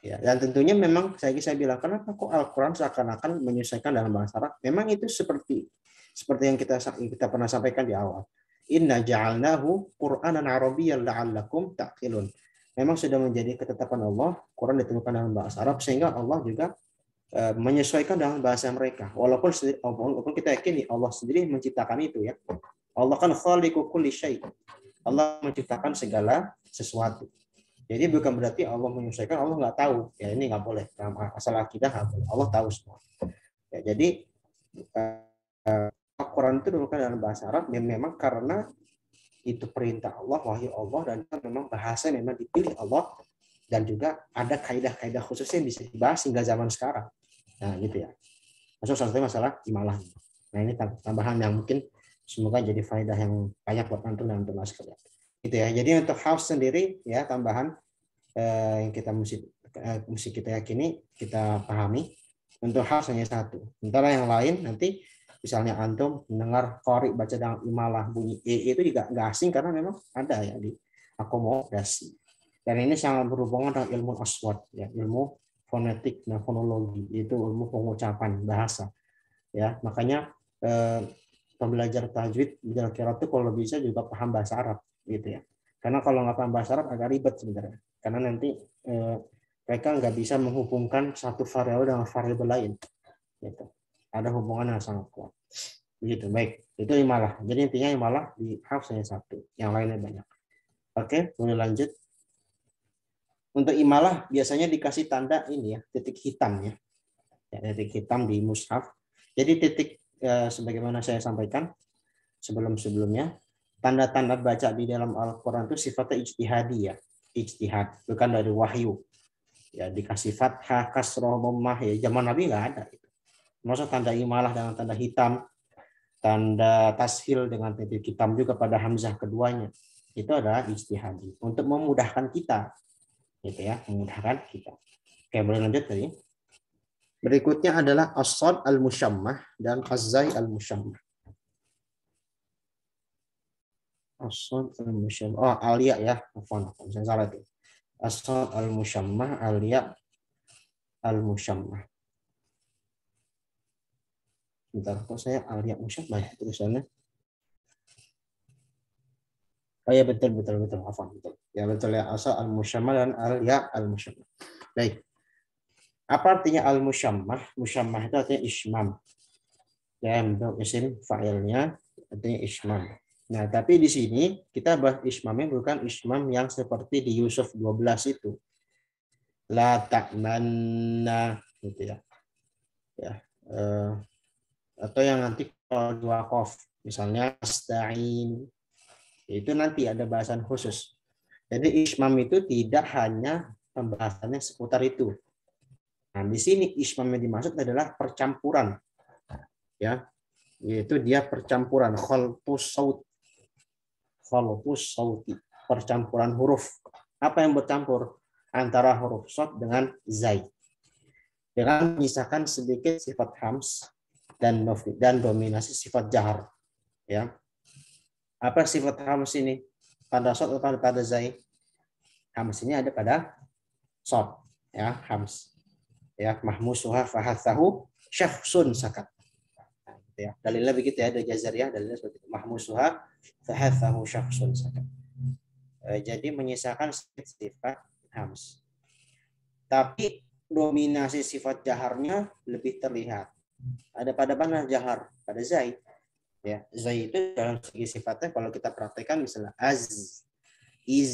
Ya, dan tentunya memang saya bilang kenapa kok Al-Quran seakan-akan menyesuaikan dalam bahasa Arab? Memang itu seperti seperti yang kita pernah sampaikan di awal. Inna ja'alnahu Qur'anan Arabiyyan la'allakum ta'qilun. Memang sudah menjadi ketetapan Allah, Quran ditentukan dalam bahasa Arab sehingga Allah juga menyesuaikan dengan bahasa mereka. Walaupun kita yakini Allah sendiri menciptakan itu ya. Allah kan khaliqu kulli syai'. Allah menciptakan segala sesuatu. Jadi bukan berarti Allah menyesuaikan, Allah nggak tahu. Ya ini nggak boleh. Dalam masalah akidah nggak boleh. Allah tahu semua. Ya, jadi Al-Quran itu diturunkan dalam bahasa Arab memang karena itu perintah Allah, wahyu Allah, dan memang bahasa memang dipilih Allah, dan juga ada kaidah-kaidah khusus yang bisa dibahas hingga zaman sekarang. Nah gitu ya. Masuk satu masalah imalah. Nah ini tambahan yang mungkin semoga jadi faedah yang banyak buat antum dan antum sekalian. Gitu ya. Jadi untuk house sendiri ya tambahan yang kita mesti kita yakini, kita pahami. Untuk house hanya satu. Sementara yang lain nanti misalnya antum mendengar qari baca dengan imalah bunyi itu juga nggak asing karena memang ada ya di akomodasi. Dan ini sangat berhubungan dengan ilmu aswat ya, ilmu fonetik dan fonologi, itu ilmu pengucapan bahasa ya. Makanya pembelajar tajwid, belajar qiraat itu kalau bisa juga paham bahasa Arab gitu ya. Karena kalau nggak paham bahasa Arab agak ribet sebenarnya. Karena nanti mereka nggak bisa menghubungkan satu variabel dengan variabel lain. Gitu. Ada hubungan yang sangat kuat. Begitu, baik. Itu imalah. Jadi intinya imalah di hafs hanya satu, yang lainnya banyak. Oke, boleh lanjut. Untuk imalah biasanya dikasih tanda ini ya, titik hitam ya. Titik hitam di mushaf. Jadi titik sebagaimana saya sampaikan sebelumnya, tanda-tanda baca di dalam Al-Qur'an itu sifatnya ijtihadi ya. Ijtihad, bukan dari wahyu. Ya, dikasih fathah, kasroh, dhammah ya. Zaman Nabi nggak ada itu. Maksud tanda imalah dengan tanda hitam, tanda tashil dengan titik hitam juga pada hamzah keduanya. Itu adalah ijtihadi untuk memudahkan kita. Gitu ya, memudahkan kita. Oke, boleh lanjut tadi. Berikutnya adalah as-shad al-musyammah dan az-zai al-musyammah. As-shad al-musyammah. Oh, alia ya. Afwan, saya salah itu. As-shad al-musyammah, alia al-musyammah. Bentar, kok saya alia musyammah ya tulisannya. Oh ya betul. Afwan, betul. Ya betul ya, as-shad al-musyammah dan alia al-musyammah. Baik. Apa artinya al-musyammah? Musyammah itu artinya ismam. Ya, bentuk isim fa'ilnya artinya ismam. Nah, tapi di sini kita bahas ismamnya bukan ismam yang seperti di Yusuf 12 itu. La ta'manna gitu ya. Ya. Atau yang nanti kalau dua qaf, misalnya asta'in. Itu nanti ada bahasan khusus. Jadi ismam itu tidak hanya pembahasannya seputar itu. Nah, di sini ismam yang dimaksud adalah percampuran. Ya, yaitu dia percampuran khalqus sauti, percampuran huruf. Apa yang bercampur antara huruf shad dengan zai, dengan menyisakan sedikit sifat hams dan dominasi sifat jahar. Ya, apa sifat hams ini pada shad atau pada zai? Hams ini ada pada shad, ya, hams. Ya, mahmusuha fahathahu syakhsun sakat. Ya, dalilnya begitu ya, ada jazariyah, dalilnya seperti itu. Mahmusuha fahathahu syakhsun sakat. Jadi menyisakan sifat hams. Tapi dominasi sifat jaharnya lebih terlihat. Ada pada mana jahar? Pada zai. Ya, zai itu dalam segi sifatnya kalau kita praktekkan misalnya az, iz,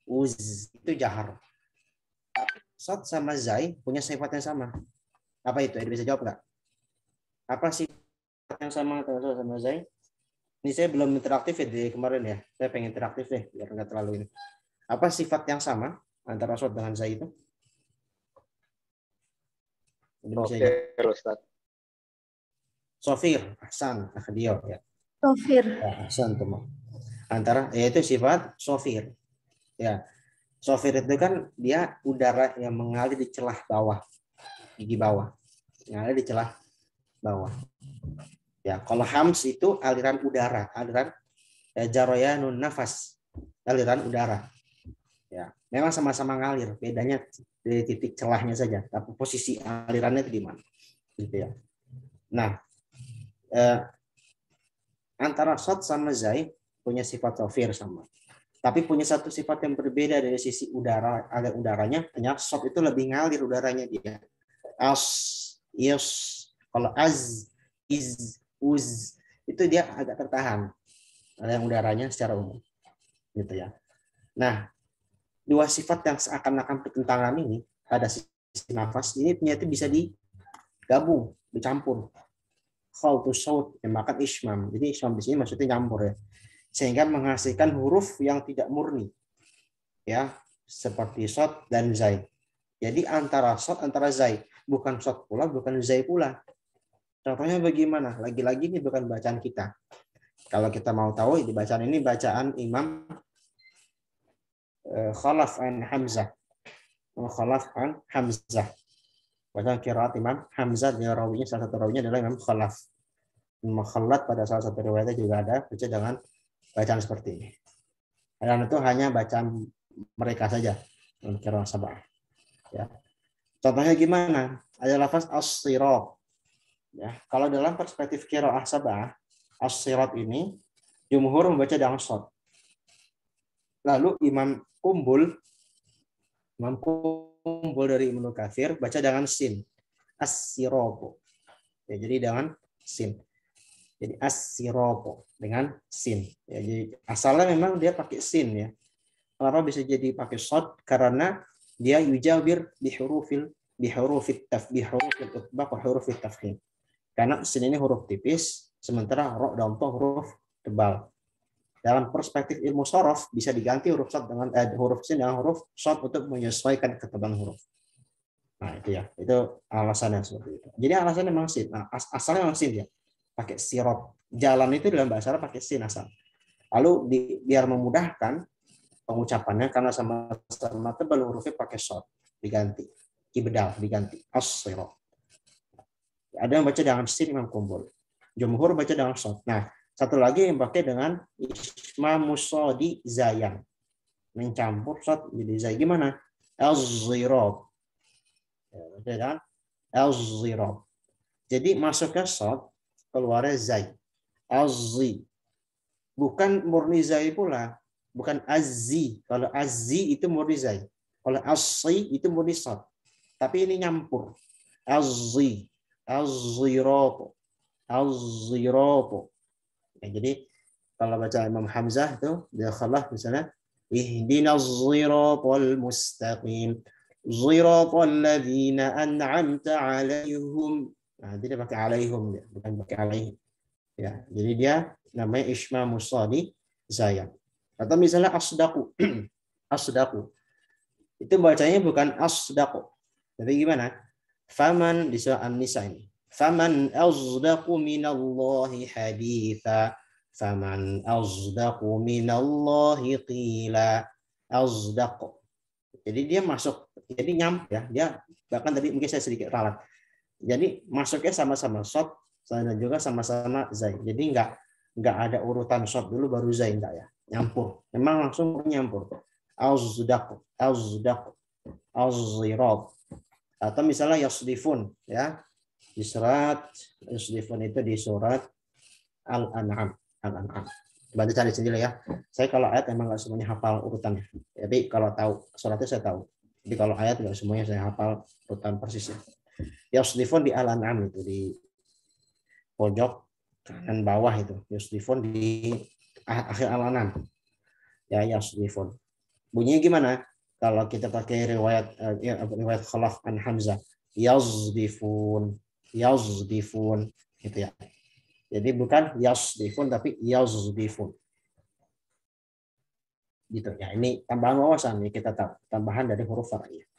uz itu jahar. Shad sama zai punya sifat yang sama. Apa itu? Bisa jawab nggak? Apa sifat yang sama antara shad sama zai? Ini saya belum interaktif ya di kemarin ya. Saya pengen interaktif deh biar nggak terlalu ini. Apa sifat yang sama antara shad dengan zai itu? Sofir, Ustaz. Sofir, Hasan, Akhdio ya. Sofir. Ya, Hasan teman. Antara yaitu sifat sofir. Ya. Sofir itu kan dia udara yang mengalir di celah bawah, gigi bawah. Mengalir di celah bawah. Ya, kalau hams itu aliran udara, aliran jaroyanun nafas, aliran udara. Ya, memang sama-sama ngalir, bedanya di titik celahnya saja, tapi posisi alirannya itu di mana? Gitu ya. Nah, antara shad sama zai punya sifat dhafir sama. Tapi punya satu sifat yang berbeda dari sisi udara, alir udaranya. Hanya shad itu lebih ngalir udaranya dia. As, is, kalau az, iz, uz, itu dia agak tertahan yang udaranya secara umum. Gitu ya. Nah, dua sifat yang seakan-akan bertentangan ini pada sisi nafas ini ternyata bisa digabung, dicampur. Khaltu saut, yang makan ismam. Jadi ismam di sini maksudnya campur ya. Sehingga menghasilkan huruf yang tidak murni. Ya, seperti shad dan zai. Jadi antara shad antara zai, bukan shad pula, bukan zai pula. Contohnya bagaimana? Lagi-lagi ini bukan bacaan kita. Kalau kita mau tahu, di bacaan ini bacaan Imam Khalaf an Hamzah. Khalaf an Hamzah. Bacaan qiraat Imam Hamzah, dia rawinya, salah satu rawinya adalah Imam Khalaf. Mukhallat pada salah satu riwayatnya juga ada baca dengan bacaan seperti ini. Dan itu hanya bacaan mereka saja dalam qiraat sab'ah. Ya. Contohnya gimana? Ada lafaz as-sirat. Ya, kalau dalam perspektif qiraah sab'ah, as-sirat ini jumhur membaca dengan shad. Lalu Imam Kumbul dari Ibnu Katsir baca dengan sin. As-siratu. Ya, jadi dengan sin. Jadi as-siratu dengan sin. Ya, jadi asalnya memang dia pakai sin ya. Kenapa bisa jadi pakai shad? Karena dia yujawir bihurufil utbaq wa hurufit tafkhim. Karena sin ini huruf tipis, sementara ra dan ta huruf tebal. Dalam perspektif ilmu shorof bisa diganti huruf shad dengan huruf sin dengan huruf shad untuk menyesuaikan ketebalan huruf. Nah itu ya, itu alasannya seperti itu. Jadi alasannya memang sin. Nah, asalnya memang sin ya. Pakai sirot. Jalan itu dalam bahasa Arab pakai sin asal. Lalu biar memudahkan pengucapannya karena sama-sama tebal hurufnya pakai shad diganti. Ibdal diganti as-sirot. Ada yang baca dengan sin Imam Kumbul. Jumhur baca dengan shad. Nah, satu lagi yang pakai dengan isma musadi zayan. Mencampur shad jadi zay. Gimana? Az-zirab. Ya, az-zirab. Jadi masuknya shad, keluarnya zay. Az-zi. Bukan murni zai pula. Bukan az-zi. Kalau az-zi itu murni zai. Kalau as-si itu murni shad. Tapi ini nyampur. Az-zi. Az-zirab. Az-zirab. Ya, jadi kalau baca Imam Hamzah itu dia khalah misalnya ihdinas shiratal mustaqim shiratal ladzina an'amta 'alaihim. Nah, dia pakai 'alaihim ya, bukan pakai 'alaihim. Ya, jadi dia namanya isma musadi zayan. Atau misalnya asdaqu. Asdaqu. Itu bacanya bukan asdaqu. Tapi gimana? Faman di surah An-Nisa ini. Faman asdaqu minallahi haditha. Faman asdaqu minallahi qila. Asdaqu. Jadi dia masuk, jadi nyampe ya. Dia bahkan tadi mungkin saya sedikit ralat. Jadi masuknya sama-sama shad dan juga sama-sama zai. Jadi enggak ada urutan shad dulu baru zai, enggak ya. Nyampur. Memang langsung nyampur. Asdaqu, asdaqu, az-zirab. Atau misalnya yasdifun ya. Di surat yasdifun itu di surat Al-An'am. Al-An'am. Bantu cari sendiri ya. Saya kalau ayat emang nggak semuanya hafal urutannya. Jadi kalau tahu suratnya saya tahu. Jadi kalau ayat nggak semuanya saya hafal urutan persisnya. Yasdifun di Al-An'am itu di pojok kanan bawah itu. Yasdifun di akhir Al-An'am. Ya yasdifun. Bunyinya gimana? Kalau kita pakai riwayat Khalaf an Hamzah, yazdifun, yazdifun, gitu ya. Jadi bukan yazdifun tapi yazdifun. Gitu ya. Ini tambahan wawasan nih kita tahu, tambahan dari huruf far'iyah.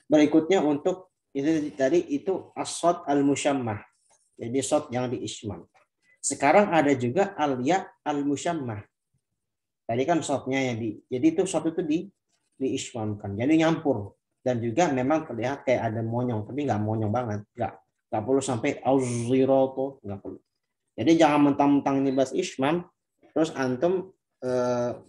Berikutnya untuk itu tadi itu as-shad al-musyammah. Jadi shad yang diismam. Sekarang ada juga al-ya al-musyammah. Tadi kan shadnya yang jadi itu shad itu diismamkan, jadi nyampur dan juga memang terlihat kayak ada monyong tapi nggak monyong banget, nggak perlu sampai az-ziratu, nggak perlu. Jadi jangan mentang-mentang ini bahas ismam terus antum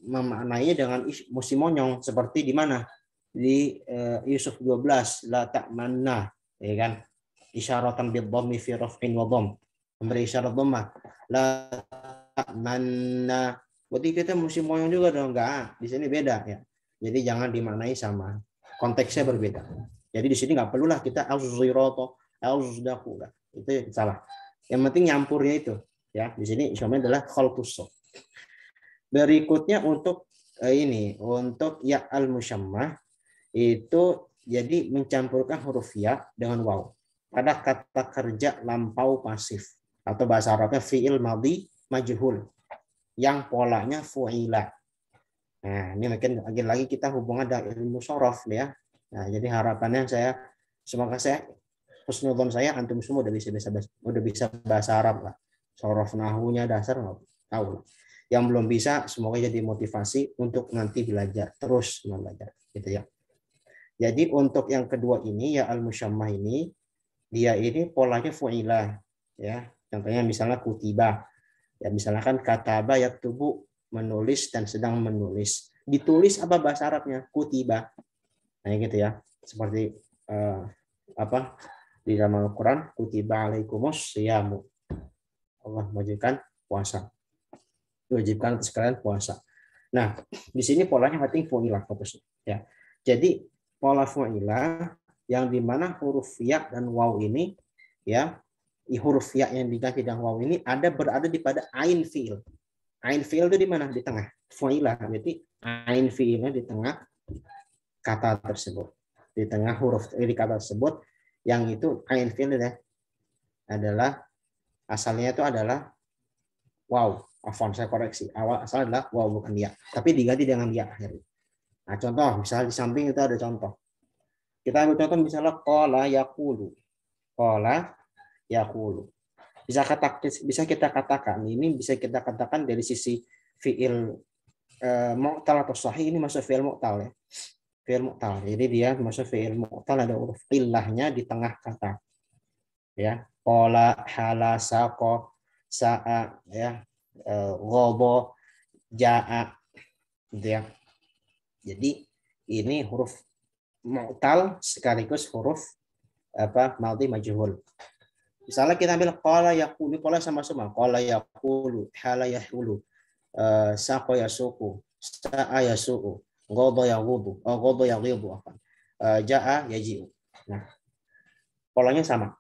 memaknainya dengan musim monyong seperti di mana di Yusuf 12 la ta'manna ya kan, isyaratan bid dhammi fi raf'in wa dhamm, memberi isyarat dhammah la manna. Berarti kita mesti moyong juga dong, enggak? Di sini beda ya. Jadi jangan dimaknai sama. Konteksnya berbeda. Jadi di sini nggak perlulah kita auzuroto, auzdaku. Itu salah. Yang penting nyampurnya itu. Ya, di sini isomnya adalah khalqus. Berikutnya untuk untuk ya al-musyammah itu jadi mencampurkan huruf ya dengan waw pada kata kerja lampau pasif atau bahasa Arabnya fi'il madhi majhul yang polanya fu'ila. Nah, ini mungkin lagi-lagi kita hubungan dengan ilmu sorof ya. Nah, jadi harapannya semoga saya husnudzon saya antum semua udah bisa bahasa Arab lah. Sorof nahunya dasar nggak tahu lah. Yang belum bisa semoga jadi motivasi untuk nanti belajar terus belajar gitu ya. Jadi untuk yang kedua ini ya al-musyammah ini dia ini polanya fu'ilah ya. Contohnya misalnya kutiba. Ya misalkan kataba yaktubu menulis dan sedang menulis. Ditulis apa bahasa Arabnya? Kutiba. Nah gitu ya. Seperti di dalam Al-Qur'an kutiba alaikumus syiyamu. Allah wajibkan puasa. Diwajibkan atas kalian puasa. Nah, di sini polanya penting fu'ilah fokusnya ya. Jadi pola fu'ilah yang dimana huruf ya dan waw ini ya, huruf ya yang diganti dengan waw ini berada di pada ain fi'il. Ain fi'il itu di mana? Di tengah. Fu'ilah berarti ain fi'ilnya di tengah kata tersebut. Di tengah huruf di kata tersebut yang itu ain fi'il ya adalah asalnya itu adalah waw. Saya koreksi. Asal adalah waw bukan ya. Tapi diganti dengan ya akhirnya. Nah, contoh misalnya di samping itu ada contoh. Kita ambil contoh misalnya qala yaqulu. Qala yaqulu. Bisa kita katakan dari sisi fiil mu'tal atau sahih ini masuk fiil mu'tal ya. Fiil mu'tal. Jadi dia masuk fiil mu'tal ada huruf illahnya di tengah kata. Ya. Qala hala saqa sa'a ya. Ghadha jaa gitu ya. Jadi ini huruf mu'tal sekaligus huruf madhi majhul. Misalnya kita ambil qala yaqulu, qala sama semua. Qala yaqulu, hala yahulu, saqa yasuqu, sa'a yasu'u, ghadha yaghudhu, ghadha yaghidhu apa. Jaa yaji'u. Nah, polanya sama.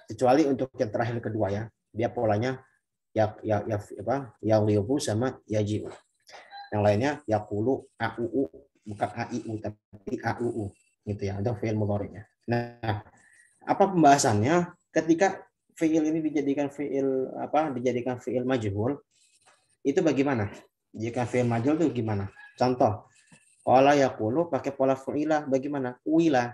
Kecuali untuk yang terakhir kedua ya. Dia polanya yaghidhu sama yaji'u. Yang lainnya yaqulu, a'uu, bukan aiu tapi auu gitu ya. Ada fi'il mudhari'nya. Nah, apa pembahasannya ketika fi'il ini dijadikan fi'il majhul itu bagaimana? Jika fi'il majhul itu gimana? Contoh, qala yaqulu pakai pola fu'ilah bagaimana? Uila.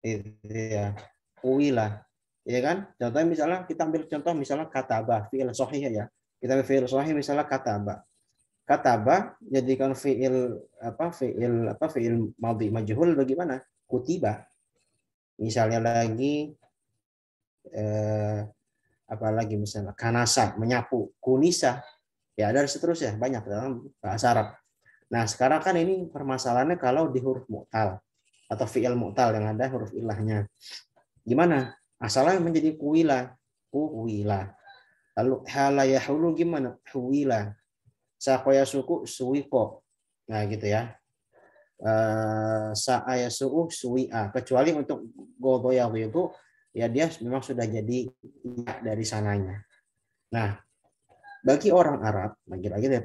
Itu ya. Uila. Ya kan? Contohnya misalnya kita ambil contoh misalnya kataba, fi'il sahih ya. Kita ambil fi'il sahih misalnya kataba. Kataba jadikan fi'il madhi majhul bagaimana? Kutiba. Misalnya lagi apalagi misalnya kanasa menyapu, kunisa ya dan seterusnya banyak dalam bahasa Arab. Nah sekarang kan ini permasalahannya kalau di huruf mu'tal atau fi'il mu'tal yang ada huruf ilahnya gimana? Asalnya menjadi kuwila. Lalu hala yahulu gimana? Huwila. Saqa yasuku suwiqo. Nah gitu ya. Sa'a yasu'u suwi'a. Kecuali untuk ghadha yaghidhu ya dia memang sudah jadi dari sananya. Nah, bagi orang Arab, lagi-lagi dari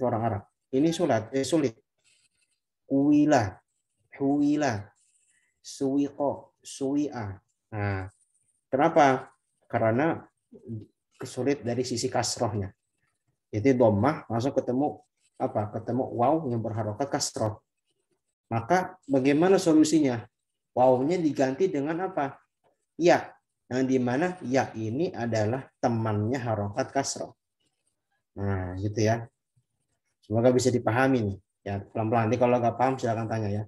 orang Arab, ini sulit. Huwila, suwiqo, suwi'a. Nah, kenapa? Karena kesulit dari sisi kasrohnya. Jadi dhammah langsung ketemu waw yang berharokat kasroh. Maka bagaimana solusinya? Wawnya diganti dengan apa? Ya, yang dimana ya ini adalah temannya harokat kasroh. Nah, gitu ya. Semoga bisa dipahami nih. Ya, pelan-pelan. Nanti kalau nggak paham silakan tanya ya.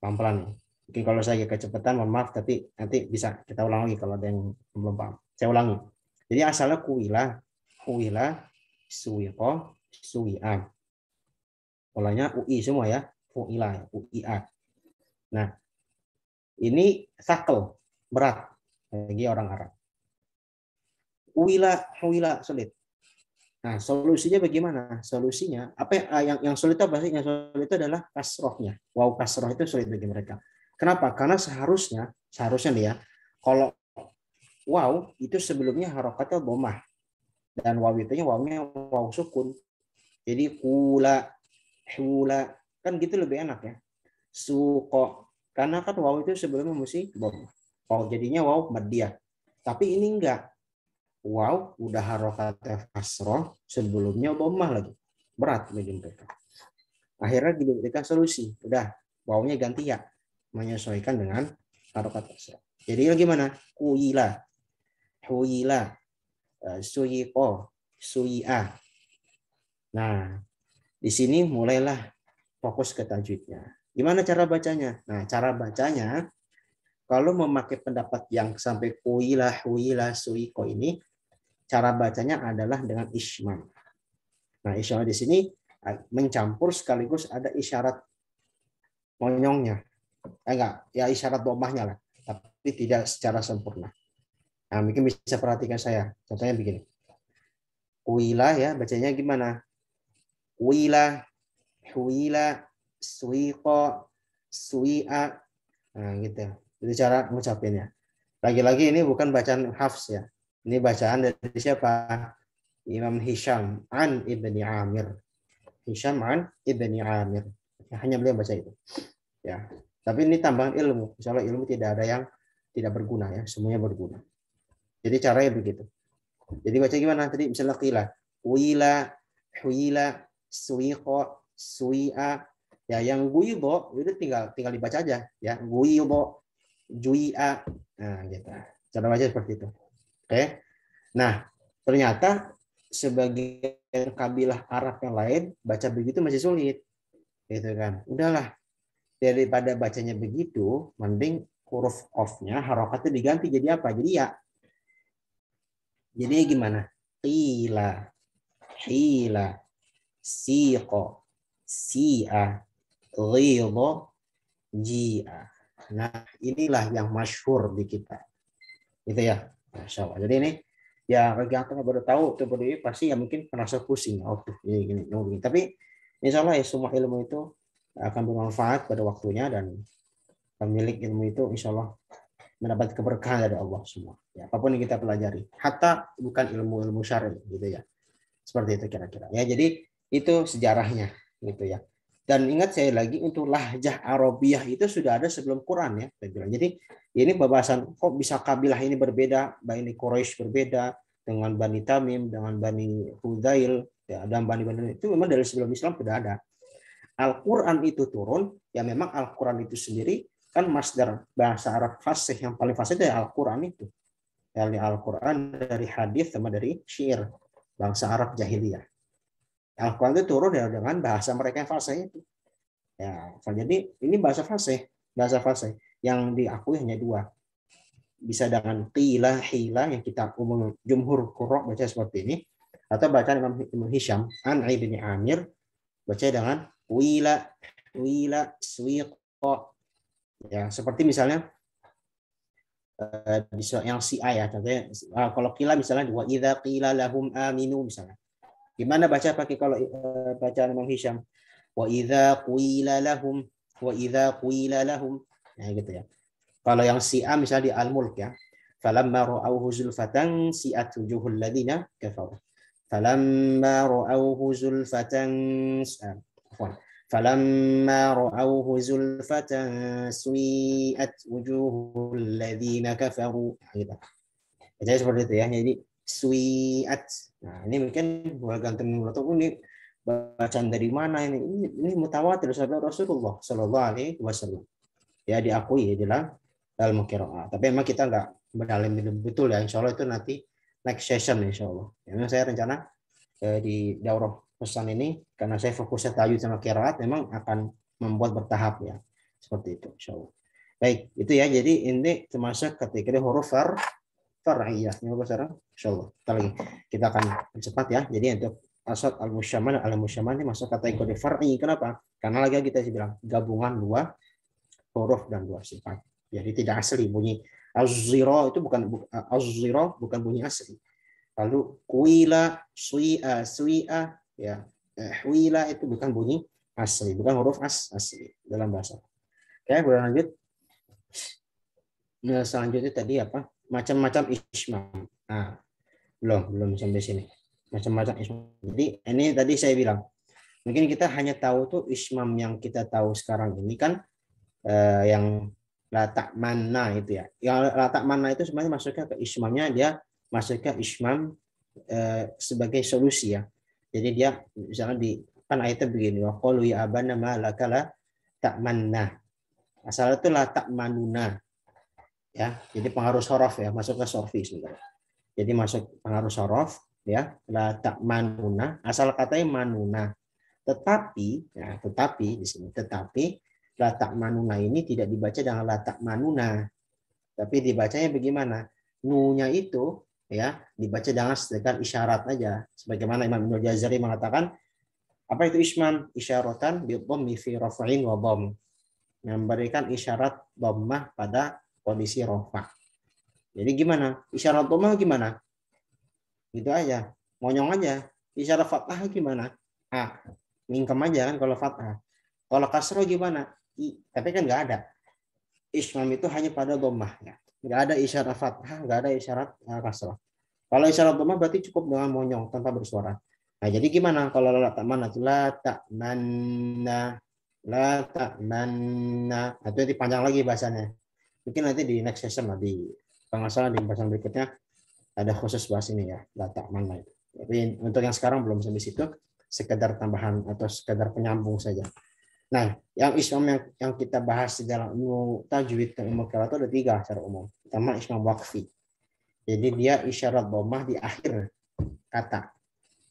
Pelan-pelan nih. Mungkin kalau saya kecepatan, mohon maaf, tapi nanti bisa kita ulang lagi kalau ada yang belum paham. Saya ulangi. Jadi asalnya kuwila, suwiqo, suwi'an. Polanya UI semua ya. Fu'ila, UIA. Nah, ini sakel, berat bagi orang Arab. Huwila sulit. Nah, solusinya bagaimana? Solusinya apa yang sulit apa sih? Yang sulit itu adalah kasrohnya. Waw kasroh itu sulit bagi mereka. Kenapa? Karena seharusnya nih ya, kalau waw itu sebelumnya harokatnya dhammah dan waw itu wawnya waw sukun. Jadi hula, kan gitu lebih enak ya. Suko, karena kan waw itu sebelumnya mesti dhammah. Oh, jadinya waw madiyah. Tapi ini enggak. Wow, udah harokat kasroh, sebelumnya dhammah lagi. Berat bagi mereka. Akhirnya diberikan solusi. Udah, wawnya ganti ya. Menyesuaikan dengan harokat kasroh. Jadi gimana? Kuila, huila, suyiko, suyi'ah. Nah, di sini mulailah fokus ke tajwidnya. Gimana cara bacanya? Nah, cara bacanya, kalau memakai pendapat yang sampai kuila, huila, suyiko ini, cara bacanya adalah dengan ismam. Nah, isyarat di sini mencampur sekaligus ada isyarat monyongnya. Enggak, ya isyarat dhammahnya lah, tapi tidak secara sempurna. Nah, mungkin bisa perhatikan saya. Contohnya begini. Kuila ya, bacanya gimana? Kuila, huila, suiqo, sui'a. Nah, gitu. Itu cara mengucapinnya. Lagi-lagi ini bukan bacaan Hafs ya. Ini bacaan dari siapa? Imam Hisham an Ibni Amir. Hisham an Ibni Amir. Hanya beliau baca itu. Ya. Tapi ini tambahan ilmu. Misalnya ilmu tidak ada yang tidak berguna ya, semuanya berguna. Jadi caranya begitu. Jadi baca gimana tadi? Misalnya qila, wila, huila, suiqo, sui'a. Ya, yang guibo itu tinggal dibaca aja ya. Guibo, jui'a. Nah, gitu. Cara baca seperti itu. Oke. Nah, ternyata sebagian kabilah Arab yang lain baca begitu masih sulit. Gitu kan. Udahlah. Daripada bacanya begitu, mending huruf off-nya harokatnya diganti jadi apa? Jadi ya. Jadi gimana? Qila, hila, siqo, si'a, ghidho, ji'a. Nah, inilah yang masyhur di kita. Gitu ya. Masya Allah. Jadi ini ya bagi yang baru tahu itu baru pasti ya mungkin merasa pusing. Oh, tuh ini gini. Tapi insya Allah ya semua ilmu itu akan bermanfaat pada waktunya dan pemilik ilmu itu insya Allah mendapat keberkahan dari Allah semua. Ya, apapun yang kita pelajari, hatta bukan ilmu-ilmu syar'i gitu ya. Seperti itu kira-kira. Ya, jadi itu sejarahnya gitu ya. Dan ingat saya lagi untuk lahjah Arabiyah itu sudah ada sebelum Quran ya. Saya bilang. Jadi ini pembahasan kok bisa kabilah ini berbeda, Bani Quraisy berbeda dengan Bani Tamim, dengan Bani Hudzail, ya, dan Bani itu memang dari sebelum Islam sudah ada. Al-Quran itu turun, ya memang Al-Quran itu sendiri kan masdar bahasa Arab fasih yang paling fasih dari Al-Quran itu. Dari Al-Quran, dari hadis sama dari syair bangsa Arab jahiliyah. Al-Quran itu turun ya dengan bahasa mereka yang fasih itu. Ya, jadi ini bahasa fasih yang diakui hanya dua. Bisa dengan qila, hila yang kita umum jumhur qurra baca seperti ini, atau bacaan Imam Hisham an Ibni Amir baca dengan wila, suiqo. Ya, seperti misalnya yang si A ya, contohnya kalau qila misalnya wa idza qila lahum aminu misalnya. Gimana baca pakai kalau bacaan Imam Hisham? Wa idza qila lahum nah gitu ya. Kalau yang si A misalnya di Al-Mulk ya. Falamma ra'awhu zulfatan si'at wujuhul ladzina kafaru. Falamma ra'awhu zulfatan فلما رأوه زلفة سيئت وجوه الذين كفروا gitu. Jadi seperti itu ya. Jadi suiat. Nah, ini mungkin gantung menurutku ini bacaan dari mana ini? Ini mutawatir dari Rasulullah Shallallahu Alaihi Wasallam. Ya diakui ya dalam qiraah. Tapi memang kita nggak mendalami betul ya. Insya Allah itu nanti next session insya Allah. Ya, memang saya rencana di daurah pesan ini karena saya fokusnya tajwid sama qiraat memang akan membuat bertahap ya seperti itu insyaallah. Baik, itu ya. Jadi ini termasuk kategori huruf far'iyah. Ini sekarang insyaallah. Kita akan cepat ya. Jadi untuk asad al-musyamal ini masuk kategori far'i. Kenapa? Karena lagi kita bilang gabungan dua huruf dan dua sifat. Jadi tidak asli bunyi az-zira itu bukan az-zira bukan bunyi asli. Lalu kuila, sui'a, ya. Huila itu bukan bunyi asli, bukan huruf asli dalam bahasa. Oke, boleh lanjut. Nah, selanjutnya tadi apa? Macam-macam ismam. Nah, belum sampai sini. Macam-macam ismam. Jadi ini tadi saya bilang, mungkin kita hanya tahu tuh ismam yang kita tahu sekarang ini kan yang latak mana itu ya. Yang latak mana itu sebenarnya masuknya ke ismamnya, dia masuk ke ismam sebagai solusi ya. Jadi dia misalnya di kan ayatnya begini, wa qalu ya abana ma lakala ta'manna. Asal itu la ta'manuna ya. Jadi pengaruh horof ya, masuk ke sorfi sebenarnya. Jadi masuk pengaruh horof ya, la ta'manuna, asal katanya manuna. Tetapi ya, tetapi di sini tetapi la ta'manuna ini tidak dibaca dengan la ta'manuna. Tapi dibacanya bagaimana? Nu-nya itu ya dibaca dengan isyarat aja. Sebagaimana Imam Ibnu Jazari mengatakan, apa itu isman? Isyaratan bi dhammi fi raf'in wa dhamm. Memberikan isyarat dhammah pada kondisi rafa. Jadi gimana? Isyarat dhammah gimana? Gitu aja. Monyong aja. Isyarat fathah gimana? Mingkem aja kan kalau fathah. Kalau kasroh gimana? Tapi kan nggak ada. Ismam itu hanya pada dhammah ya. Nggak ada isyarat fathah, nggak ada isyarat kasroh. Kalau isyarat dhammah berarti cukup dengan monyong tanpa bersuara. Nah, jadi gimana kalau la ta'manna? La ta'manna. Itu dipanjang lagi bahasanya. Mungkin nanti di next session lah, di kalau nggak salah di bahasan berikutnya ada khusus bahas ini ya, la ta'manna itu. Tapi untuk yang sekarang belum sampai situ, sekedar tambahan atau sekedar penyambung saja. Nah, yang ismam yang kita bahas di dalam ilmu tajwid dan ilmu qiraat itu ada 3 secara umum. Pertama ismam waqfi. Jadi dia isyarat dhammah di akhir kata.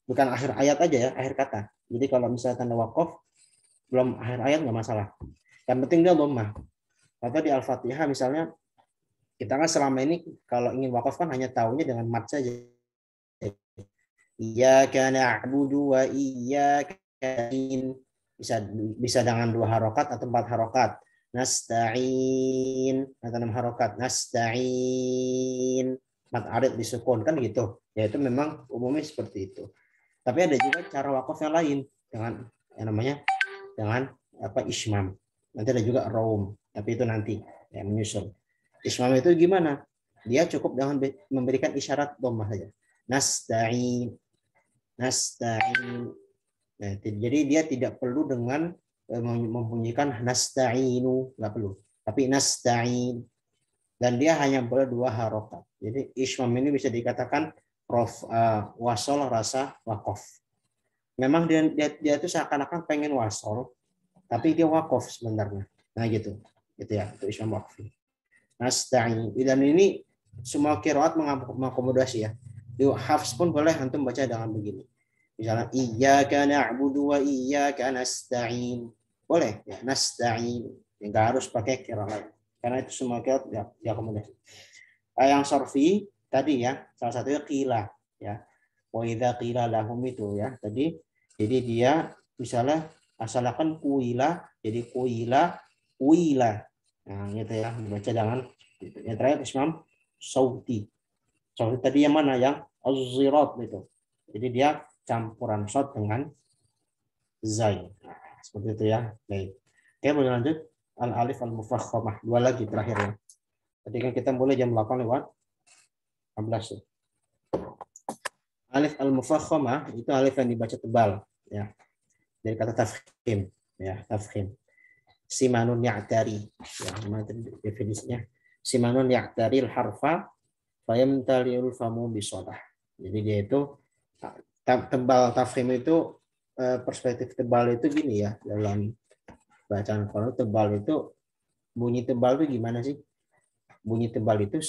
Bukan akhir ayat aja ya, akhir kata. Jadi kalau misalnya tanda waqaf belum akhir ayat nggak masalah. Yang penting dia dhammah. Atau di Al-Fatihah misalnya, kita kan selama ini kalau ingin waqaf kan hanya tahunya dengan mat saja. Iyyaka na'budu wa iyyaka nasta'in. Bisa dengan 2 harokat atau 4 harokat. Nasta'in atau 6 harokat. Nasta'in. Mat arid disukun kan gitu. Ya itu memang umumnya seperti itu. Tapi ada juga cara wakaf yang lain dengan yang namanya dengan apa ismam. Nanti ada juga raum, tapi itu nanti ya menyusul. Ismam itu gimana? Dia cukup dengan memberikan isyarat dhammah saja. Nasta'in. Nasta'in. Nah, jadi dia tidak perlu dengan membunyikan nasta'inu, nggak perlu. Tapi nasta'in. Dan dia hanya boleh 2 harokat. Jadi ismam ini bisa dikatakan wasol rasa wakof. Memang dia itu seakan-akan pengen wasol, tapi dia wakof sebenarnya. Nah gitu ya, itu ismam wakfi. Nasta'in. Dan ini semua qiraat mengakomodasi ya. Di Hafs pun boleh antum baca dengan begini. Misalnya iyyaka na'budu wa iyyaka nasta'in. Boleh ya, nasta'in. Enggak harus pakai qiraat lain. Karena itu semua qiraat diakomodasi. Yang sorfi tadi ya, salah satunya qila ya. Wa idza qila lahum itu ya. Tadi jadi dia misalnya asalkan kuila jadi kuila. Nah, gitu ya, dibaca dengan gitu. Yang terakhir ismam sauti. Sauti tadi yang mana? Yang az-zirat itu. Jadi dia campuran shot dengan zai. Nah, seperti itu ya. Baik. Oke, boleh lanjut. Al-alif al-mufakhamah. 2 lagi terakhir ya. Tadi kan kita mulai jam 8 lewat 15 ya. Alif al-mufakhamah itu alif yang dibaca tebal ya. Dari kata tafkhim ya, tafkhim. Simanun ya'tari ya, definisinya. Simanun ya'taril harfa fayamtaliul famu bisodah. Jadi dia itu tebal, tafkhim itu perspektif tebal itu gini ya, dalam bacaan Quran tebal itu bunyi tebal itu gimana sih? Bunyi tebal itu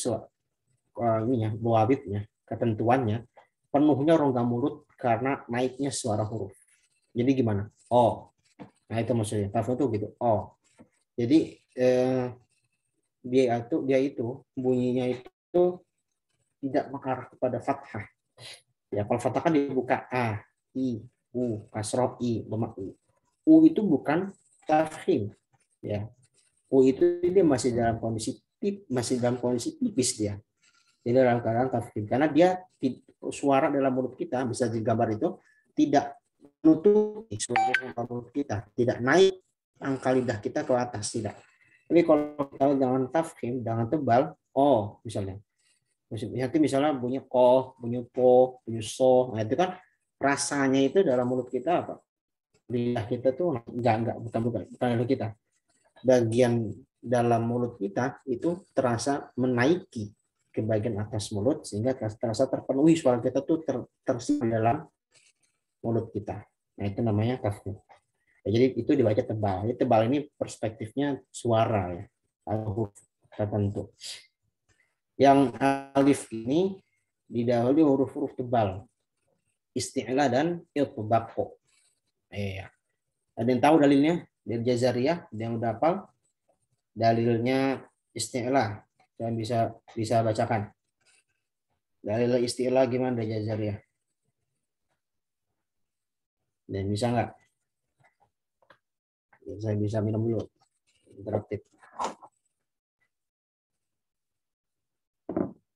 ini ya, buawitnya, ketentuannya penuhnya rongga mulut karena naiknya suara huruf. Jadi gimana? Oh. Nah, itu maksudnya. Tafkhim itu gitu. Oh. Jadi dia itu bunyinya itu tidak mengarah kepada fathah. Ya, kalau fathah kan dibuka a, i, u, kasroh i, dhamma u. U itu bukan tafkhim. Ya. U itu dia masih dalam kondisi tipis dia. Jadi dalam keadaan tafkhim karena dia suara dalam mulut kita bisa digambar itu tidak menutupi seluruh mulut kita, tidak naik angka lidah kita ke atas, tidak. Tapi kalau jangan tafkhim, jangan tebal, oh misalnya, nanti misalnya bunyi koh, bunyi po, bunyi so, nah itu kan rasanya itu dalam mulut kita apa? Lidah kita tuh enggak bukan lidah kita. Bagian dalam mulut kita itu terasa menaiki ke bagian atas mulut sehingga terasa terpenuhi suara kita tuh tersimpan dalam mulut kita. Nah itu namanya tafkhim. Ya, jadi itu dibaca tebal. Jadi tebal ini perspektifnya suara ya, huruf tertentu. Yang alif ini didahului huruf-huruf tebal, isti'la dan itbaq. Ada yang tahu dalilnya? Dari Jazariyah, ada yang udah hafal? Dalilnya isti'la. Saya bisa bacakan. Dalil isti'la gimana dari Jazariyah? Dan bisa nggak? Saya bisa minum dulu. Interaktif.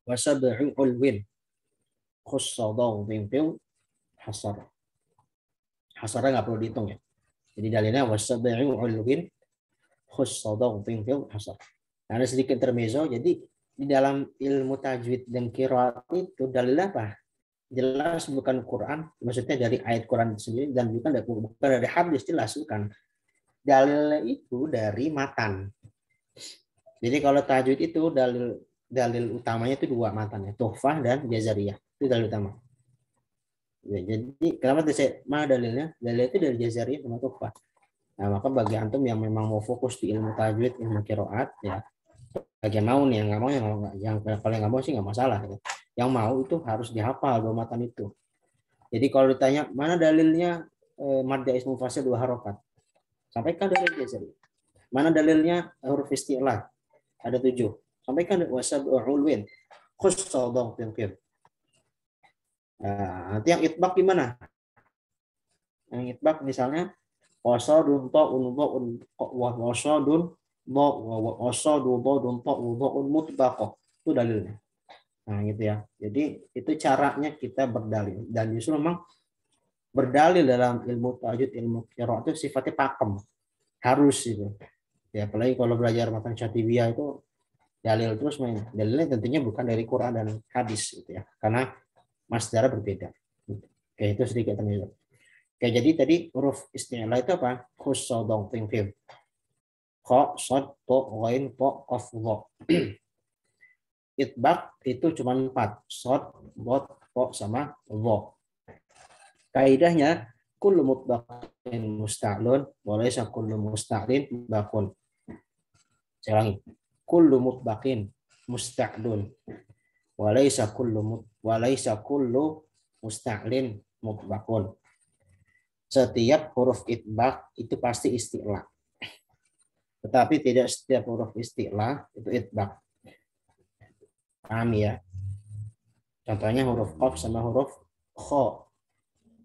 Wasab'u ulwin khussadau bimfil hasar. Hasarnya nggak perlu dihitung ya. Jadi dalilnya wasab'u ulwin khussadau bimfil hasar. Ada sedikit intermezzo. Jadi di dalam ilmu tajwid dan qiraat itu dalilnya apa? Jelas bukan Quran, maksudnya dari ayat Quran sendiri dan bukan dari hadis, jelas bukan. Dalilnya itu dari matan. Jadi kalau tajwid itu dalil utamanya itu dua matannya, Tuhfah dan Jazariyah. Itu dalil utama. Ya, jadi kenapa saya mana dalilnya? Dalilnya itu dari Jazariyah sama Tuhfah. Nah, maka bagi antum yang memang mau fokus di ilmu tajwid, ilmu qiraat, ya bagi yang mau nih, yang nggak mau yang kalau nggak mau sih nggak masalah. Gitu. Yang mau itu harus dihafal dua matan itu. Jadi kalau ditanya mana dalilnya madda ismu fasil dua harokat, sampaikan dalil Jazariyah. Mana dalilnya huruf isti'lah? Ada 7. Sampaikan wasab'ul ulwin khussadau bimfil. Nah, nanti yang itbaq gimana? Yang itbaq misalnya wasadun ta'un dha'un wasadun wasadun dha'un ta'un dha'un mutbaqah. Itu dalilnya. Nah, gitu ya. Jadi itu caranya kita berdalil dan justru memang berdalil dalam ilmu tajwid, ilmu qiraat itu sifatnya pakem. Harus itu. Ya, apalagi kalau belajar matan Syatibiyah itu dalil terus main. Dalilnya tentunya bukan dari Quran dan hadis gitu ya. Karena masdarnya berbeda. Oke, itu sedikit terminologi. Oke, jadi tadi huruf isti'la itu apa? Khussadau bimfil. Kha, shad, to, ghain, po, qaf, dha. Itbaq itu cuma 4. Shad, dot, po, sama dha. Kaidahnya kullu mutbaqin musta'lun wa laysa kullu musta'lin mutbaqun. Saya ulangi. Kullu mutbaqin musta'lun wa laysa kullu musta'lin mutbaqun. Setiap huruf itbaq itu pasti isti'la. Tetapi tidak setiap huruf isti'la itu itbaq. Paham ya? Contohnya huruf qaf sama huruf kha.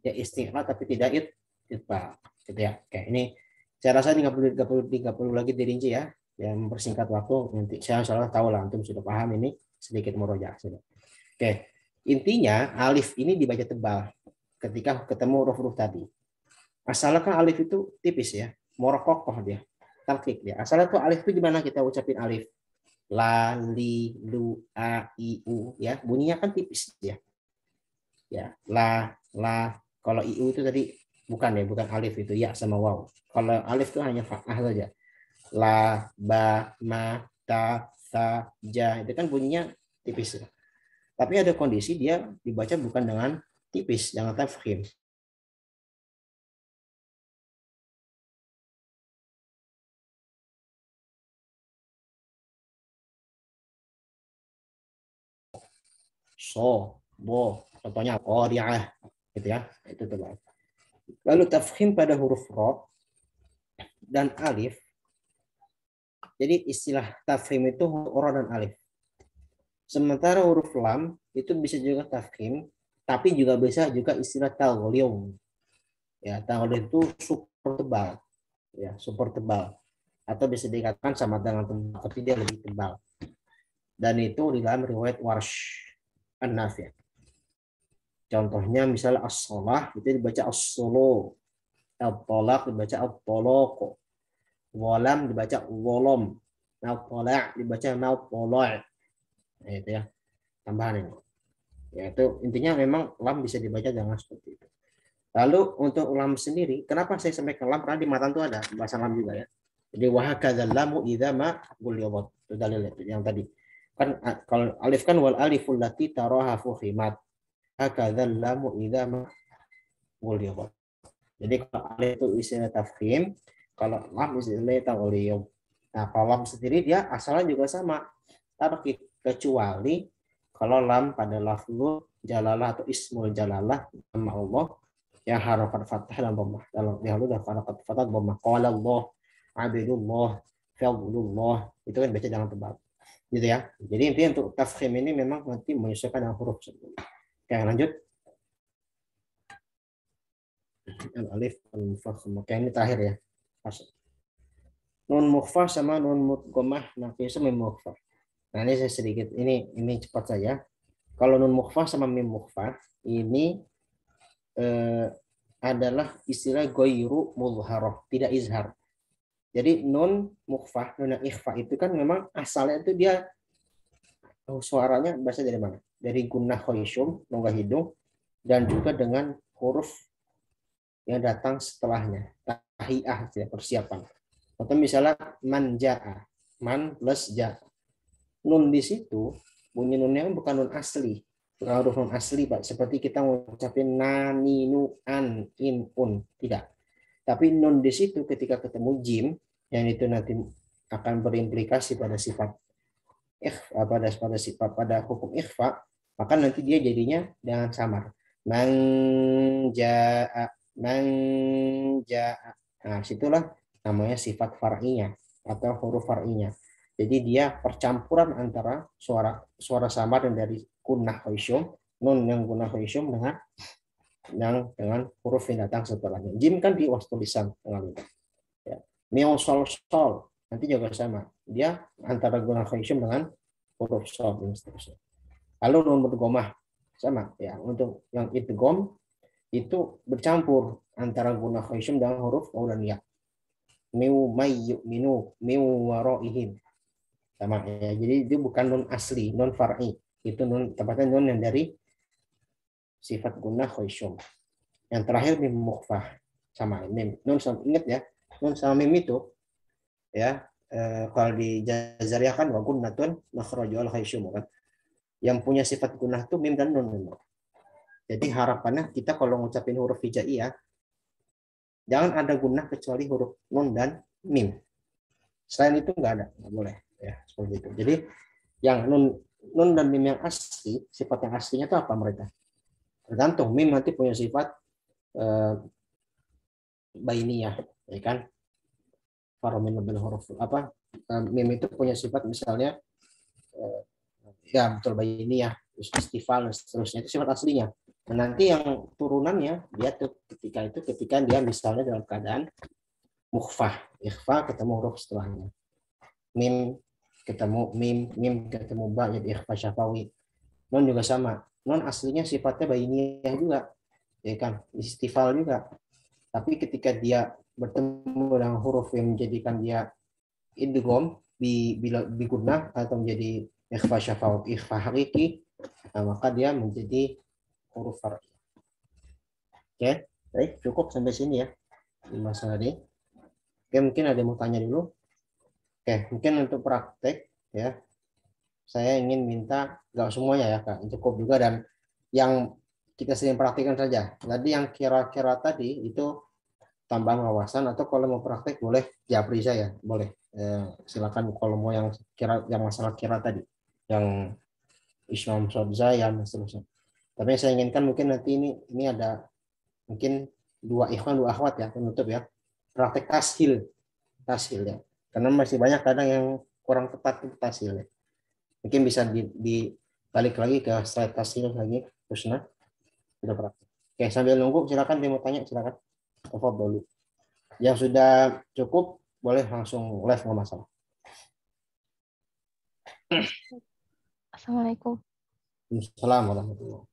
Ya isti'la tapi tidak itbaq. Gitu ya. Oke, ini saya rasa ini nggak perlu lagi dirinci ya. Yang mempersingkat waktu nanti saya salah tahu lah antum sudah paham ini sedikit murojaah sudah. Oke. Intinya alif ini dibaca tebal ketika ketemu huruf-huruf tadi. Asalkan alif itu tipis ya, morokokoh dia, talqiq dia. Asalnya tuh alif itu gimana kita ucapin alif? La, li, lu, a, i, u ya, bunyinya kan tipis ya. Ya, la. Kalau i, u itu tadi bukan alif itu ya sama waw. Kalau alif itu hanya fathah saja. La, ba, ma, ta, sa, ja itu kan bunyinya tipis ya. Tapi ada kondisi dia dibaca bukan dengan tipis, jangan tafkhim. So, bo, contohnya qari'ah gitu ya. Itu tebal. Lalu tafkhim pada huruf ro dan alif. Jadi istilah tafkhim itu huruf ro dan alif. Sementara huruf lam itu bisa juga tafkhim, tapi juga bisa juga istilah taghliyum. Ya, taghliyum itu super tebal. Ya, super tebal. Atau bisa dikatakan sama dengan tebal, tapi dia lebih tebal. Dan itu di dalam riwayat Warsh An-Nafi'. Contohnya misalnya as-shalah itu dibaca as-solo, at-talaq dibaca at-talaq, walam dibaca wolom, al-talaq dibaca al-talaq. Nah, itu ya tambahan ini. Ya itu intinya memang lam bisa dibaca dengan seperti itu. Lalu untuk lam sendiri, kenapa saya sampaikan lam? Karena di matan itu ada bahasa lam juga ya. Jadi wahakadzal lamu idza ma ghulibat. Itu dalil itu yang tadi. Kan kalau alif kan wal aliful lati taraha fuhimat. Hakadzal lamu idza ma ghulibat. Jadi kalau alif itu istilah tafkhim, kalau lam istilah taghlib. Nah, kalau lam sendiri dia asalnya juga sama. Tapi kecuali kalau lam pada lafzul jalalah atau ismul jalalah nama Allah yang harakat fathah dan dhammah. Dalam dahulu dah harakat fathah dhammah. Qala Allah, Abdullah, Fadlullah, itu kan baca jangan tebal. Gitu ya. Jadi intinya untuk tafkhim ini memang nanti menyesuaikan dengan huruf sebelum. Oke, lanjut. Alif al-mufakham. Oke, ini terakhir ya. Nun mukhfah sama nun mudghamah nafis mim mukhfah. Nah, ini saya sedikit ini cepat saja. Kalau nun mukhfah sama mim mukhfah ini adalah istilah ghairu mudharah, tidak izhar. Jadi nun mukhfah, nun ikhfa itu kan memang asalnya itu dia suaranya berasal dari mana? Dari gunnah khayshum, nongga hidung, dan juga dengan huruf yang datang setelahnya. Tahiyah, persiapan. Atau misalnya man ja'a, man plus ja. Nun di situ bunyi nunnya bukan nun asli, bukan huruf nun asli, Pak. Seperti kita ngucapin nani, nu, an, in, un, tidak. Tapi nun di situ ketika ketemu jim, yang itu nanti akan berimplikasi pada sifat ikhfa, pada hukum ikhfa, maka nanti dia jadinya dengan samar. Manja. Nah, situlah namanya sifat far'inya atau huruf far'inya. Jadi dia percampuran antara suara samar yang dari gunnah khayshum, nun yang gunnah khayshum dengan huruf yang datang setelahnya. Jim kan di wastul lisan ya. Miau sol sol nanti juga sama. Dia antara gunnah khayshum dengan huruf sol dan seterusnya. Lalu nun mudghamah sama ya. Untuk yang idgham itu bercampur antara gunnah khayshum dengan huruf waw dan ya. Miu may yu'minu miu waraihim sama ya. Jadi itu bukan nun asli, nun far'i. Itu nun tempatnya nun yang dari sifat gunnah khayshum. Yang terakhir mim mukhfah sama mim. Nun ingat ya, nun sama mim itu ya kalau di jazariyah kan wa gunnatun makhrajul khayshum kan. Yang punya sifat gunnah itu mim dan nun. Jadi harapannya kita kalau ngucapin huruf hijaiyah jangan ada gunnah kecuali huruf nun dan mim. Selain itu nggak boleh ya seperti itu. Jadi yang nun dan mim yang asli, sifat yang aslinya itu apa mereka? Tergantung. Mim nanti punya sifat bainiyah, ya kan? Faromin lebih huruf apa? Mim itu punya sifat misalnya ya betul bainiyah, istifal dan seterusnya, itu sifat aslinya. Dan nanti yang turunannya dia tuh ketika dia misalnya dalam keadaan mukhfah, ikhfa ketemu huruf setelahnya. Mim ketemu mim ketemu ba jadi ikhfa syafawi. Nun juga sama. Nun aslinya sifatnya bainiyah juga, ya kan? Istifal juga. Tapi ketika dia bertemu dengan huruf yang menjadikan dia idgham bi gunnah atau menjadi ikhfa syafawi, ikhfa hakiki, nah, maka dia menjadi huruf far'i. Oke, baik, cukup sampai sini ya di masalah ini. Oke, mungkin ada yang mau tanya dulu. Oke, mungkin untuk praktek ya, saya ingin minta nggak semuanya ya Kak, cukup juga dan yang kita sering praktikkan saja. Tadi yang kira-kira tadi itu tambahan wawasan atau kalau mau praktek boleh japri saya, boleh. Silakan kalau mau yang masalah kira tadi, yang Islam Sodza dan seterusnya. Tapi saya inginkan mungkin nanti ini ada mungkin dua ikhwan dua akhwat ya penutup ya, praktek tashil ya, karena masih banyak kadang yang kurang tepat itu tashil ya. Mungkin bisa dibalik lagi ke slide tashil lagi Husna sudah praktek. Oke, sambil nunggu silakan dia mau tanya, silakan telepon dulu. Yang sudah cukup boleh langsung live, nggak masalah. Assalamualaikum. Assalamualaikum warahmatullahi.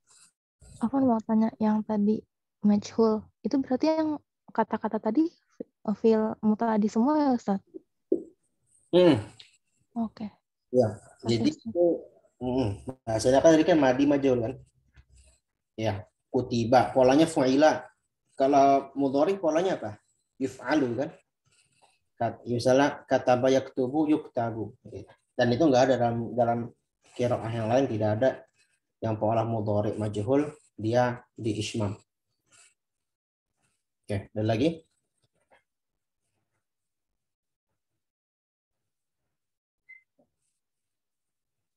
Aku mau tanya yang tadi majhul. Itu berarti yang kata-kata tadi fil muta'addi semua ya, Ustaz? Oke. Ya, jadi itu bahasanya kan tadi kan madi majul kan. Ya, kutiba polanya fu'ila. Kalau mudhari polanya apa? Yuf'alu kan. Misalnya kata yaktubu yuktabu. Dan itu enggak ada dalam qiraah yang lain, tidak ada yang pola mudhari majhul dia di ismam. Oke, dan lagi?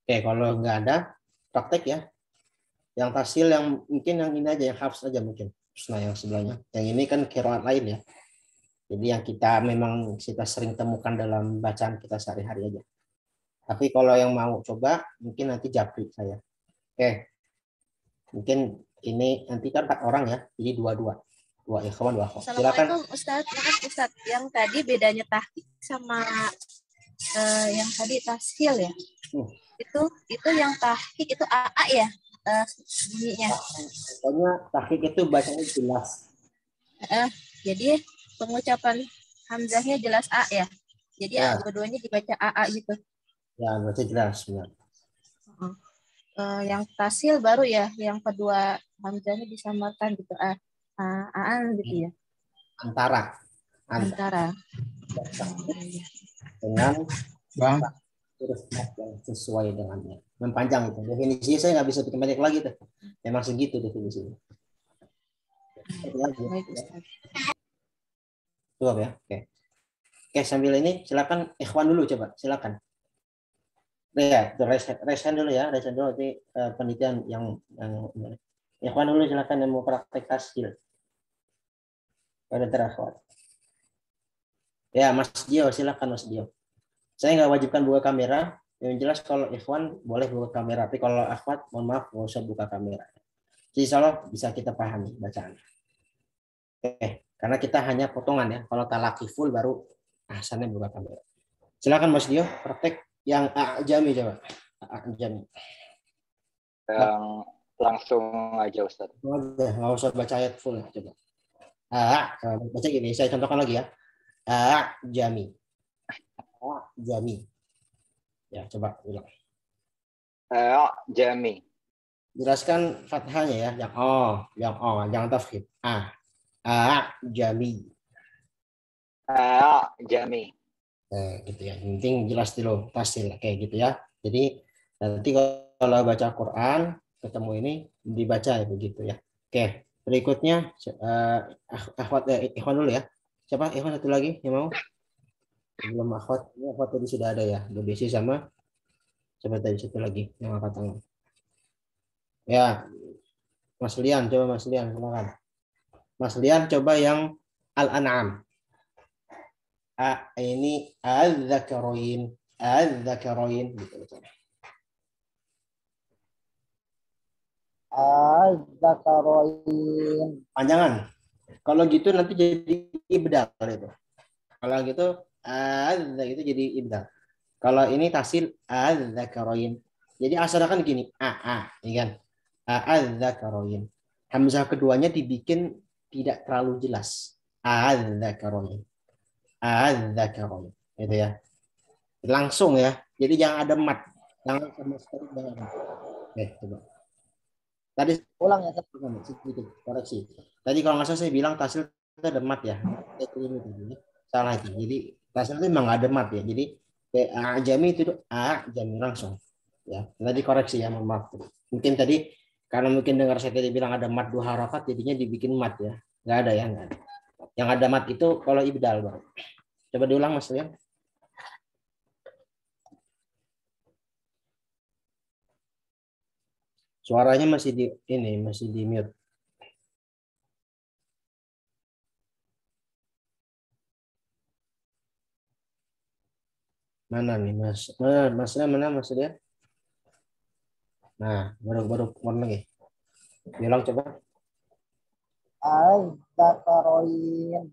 Oke, kalau nggak ada praktek ya. Yang tasil yang mungkin yang ini aja, yang hafs aja mungkin. Nah, yang sebelahnya. Yang ini kan qiraat lain ya. Jadi yang kita memang kita sering temukan dalam bacaan kita sehari-hari aja. Tapi kalau yang mau coba, mungkin nanti japri saya. Oke, mungkin ini nanti kan 4 orang ya, jadi dua-dua. Dua ikhwan, dua akhwat. Silakan. Assalamualaikum Ustaz. Ustaz, yang tadi bedanya tahqiq sama yang tadi taskil ya? Itu yang tahqiq itu AA ya? Bunyinya. Pokoknya tahqiq itu bacanya jelas. Jadi pengucapan hamzahnya jelas A ya. Jadi Ya. dua-duanya dibaca AA gitu. Ya, baca jelas benar. Yang tasil baru ya, yang kedua hamzahnya disamarkan gitu A gitu ya. Antara. Dengan huruf yang sesuai dengannya. Mempanjang itu. Definisinya saya nggak bisa bikin banyak lagi tuh. Memang segitu definisinya. Coba ya. Oke, sambil ini silakan ikhwan dulu coba, silakan. Ya, resen dulu ya, resen dulu nanti penelitian yang ikhwan dulu silakan yang mau praktek taskil. Pada terakhir. Ya, Mas Dio, silakan Mas Dio. Saya nggak wajibkan buka kamera. Yang jelas kalau ikhwan boleh buka kamera, tapi kalau akhwat, mohon maaf, nggak usah buka kamera. Jadi insya bisa kita pahami bacaan. Oke, karena kita hanya potongan ya. Kalau talaki full baru asalnya buka kamera. Silakan Mas Dio, praktek yang Jami coba. Jami. Yang langsung aja Ustaz. Nggak usah baca ayat full coba. Baca gini, saya contohkan lagi ya. Jami. Jami. Ya, coba ulang. Jami. Jelaskan fathahnya ya, yang jangan tafkhim. Jami. Jami. Gitu ya. Yang penting jelas dulu tasil kayak gitu ya. Jadi nanti kalau baca Quran ketemu ini dibaca ya begitu ya. Oke, berikutnya akhwat ikhwan dulu ya. Siapa ikhwan satu lagi yang mau? Belum akhwat. Ini akhwat tadi sudah ada ya. Berdisi sama coba tadi satu lagi yang angkat tangan. Ya, Mas Lian, coba Mas Lian, silakan. Mas Lian coba yang Al-An'am. Ini al-dzakaroin gitu. Az-zakaroin. Panjangan. Kalau gitu nanti jadi ibdal itu. Kalau gitu itu jadi ibdal. Kalau ini tasil az-zakaroin. Jadi asalnya kan gini, ini kan. Az-zakaroin. Hamzah keduanya dibikin tidak terlalu jelas. Az-zakaroin. Az-zakaroin. Gitu ya. Langsung ya. Jadi jangan ada mat. Jangan sama sekali jangan. Oke, coba. Tadi Ulang ya, sedikit koreksi. Tadi kalau nggak salah saya bilang tasil itu ada mat ya. Salah itu. Jadi tasil itu memang nggak ada mat ya. Jadi jami itu jami langsung. Ya. Tadi koreksi ya, mohon maaf. Mungkin tadi karena mungkin dengar saya tadi bilang ada mat 2 harakat, jadinya dibikin mat ya. Nggak ada ya, nggak ada. Yang ada mat itu kalau ibdal baru. Coba diulang Mas ya. Suaranya masih di mute. Mana nih Mas? Mana Mas dia? Nah, baru mana lagi? Bilang coba. Az-zakaroin.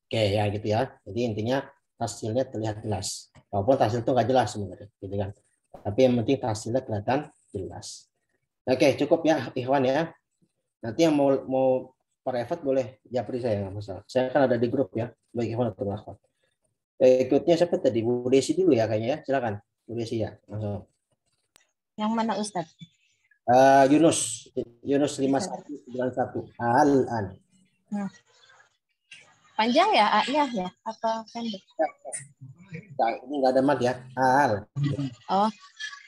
Oke ya gitu ya. Jadi intinya hasilnya terlihat jelas. Walaupun hasil itu nggak jelas sebenarnya, gitu kan. Tapi yang penting hasilnya kelihatan jelas. Oke, cukup ya, Ikhwan ya. Nanti yang mau private boleh japri saya, nggak masalah. Saya kan ada di grup ya, baik Ikhwan atau Akhwat. Ikutnya siapa tadi? Bu Desi dulu ya kayaknya ya. Silakan, Bu Desi ya. Langsung. Yang mana Ustadz? Yunus 5191 al-an. Panjang ya A-nya ya? Apa pendek? Nah, ini nggak ada mad ya. Al. Oh,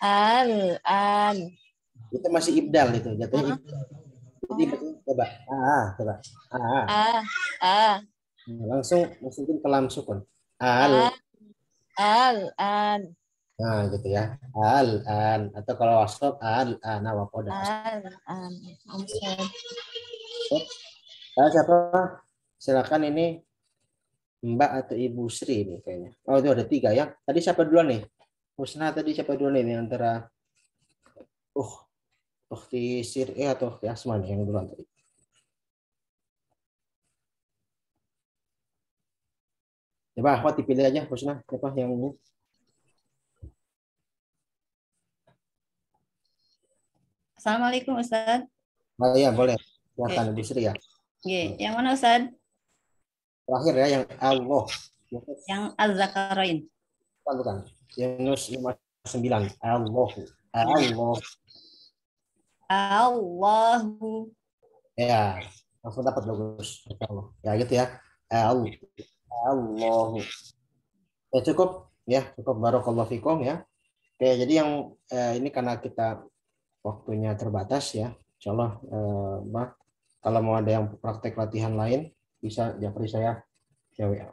al-an. Itu masih ibdal itu. Jatuhnya ibdal. Jadi coba. Coba. Langsung masukin ke lam sukun. Al-an. Nah, gitu ya. Al-an. Atau kalau wasot al-an. Wakoda. Al-an. Siapa? Silakan ini Mbak atau Ibu Sri ini kayaknya. Oh, itu ada 3 ya. Tadi siapa duluan nih? Husna tadi siapa duluan ini antara di Sir atau di Asman yang duluan tadi? Coba Ahwat dipilih aja Husna, siapa yang ini? Assalamualaikum Ustaz. Oh iya, boleh. Silakan Ibu Sri ya. Yang mana Ustaz? Terakhir ya, yang Allah. Yang Az-Zakarain. Bukan. Yunus 59. Allah. Allahu. Ya, langsung dapat bagus. Ya gitu ya. Allah. Ya cukup ya, cukup barakallahu fikum ya. Oke, jadi yang ini karena kita waktunya terbatas ya. Insyaallah kalau mau ada yang praktek latihan lain bisa japri saya ya.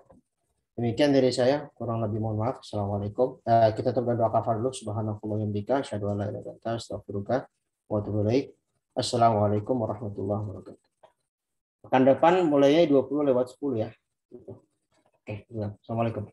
Demikian dari saya, kurang lebih mohon maaf. Assalamualaikum. Kita tutup doa kafar dulu. Subhanallah yang bika. Asyhadu an la ilaha illa anta astaghfiruka wa atubu ilaik. Assalamualaikum warahmatullahi wabarakatuh. Pekan depan mulainya 20 lewat 10 ya. Oke, assalamualaikum.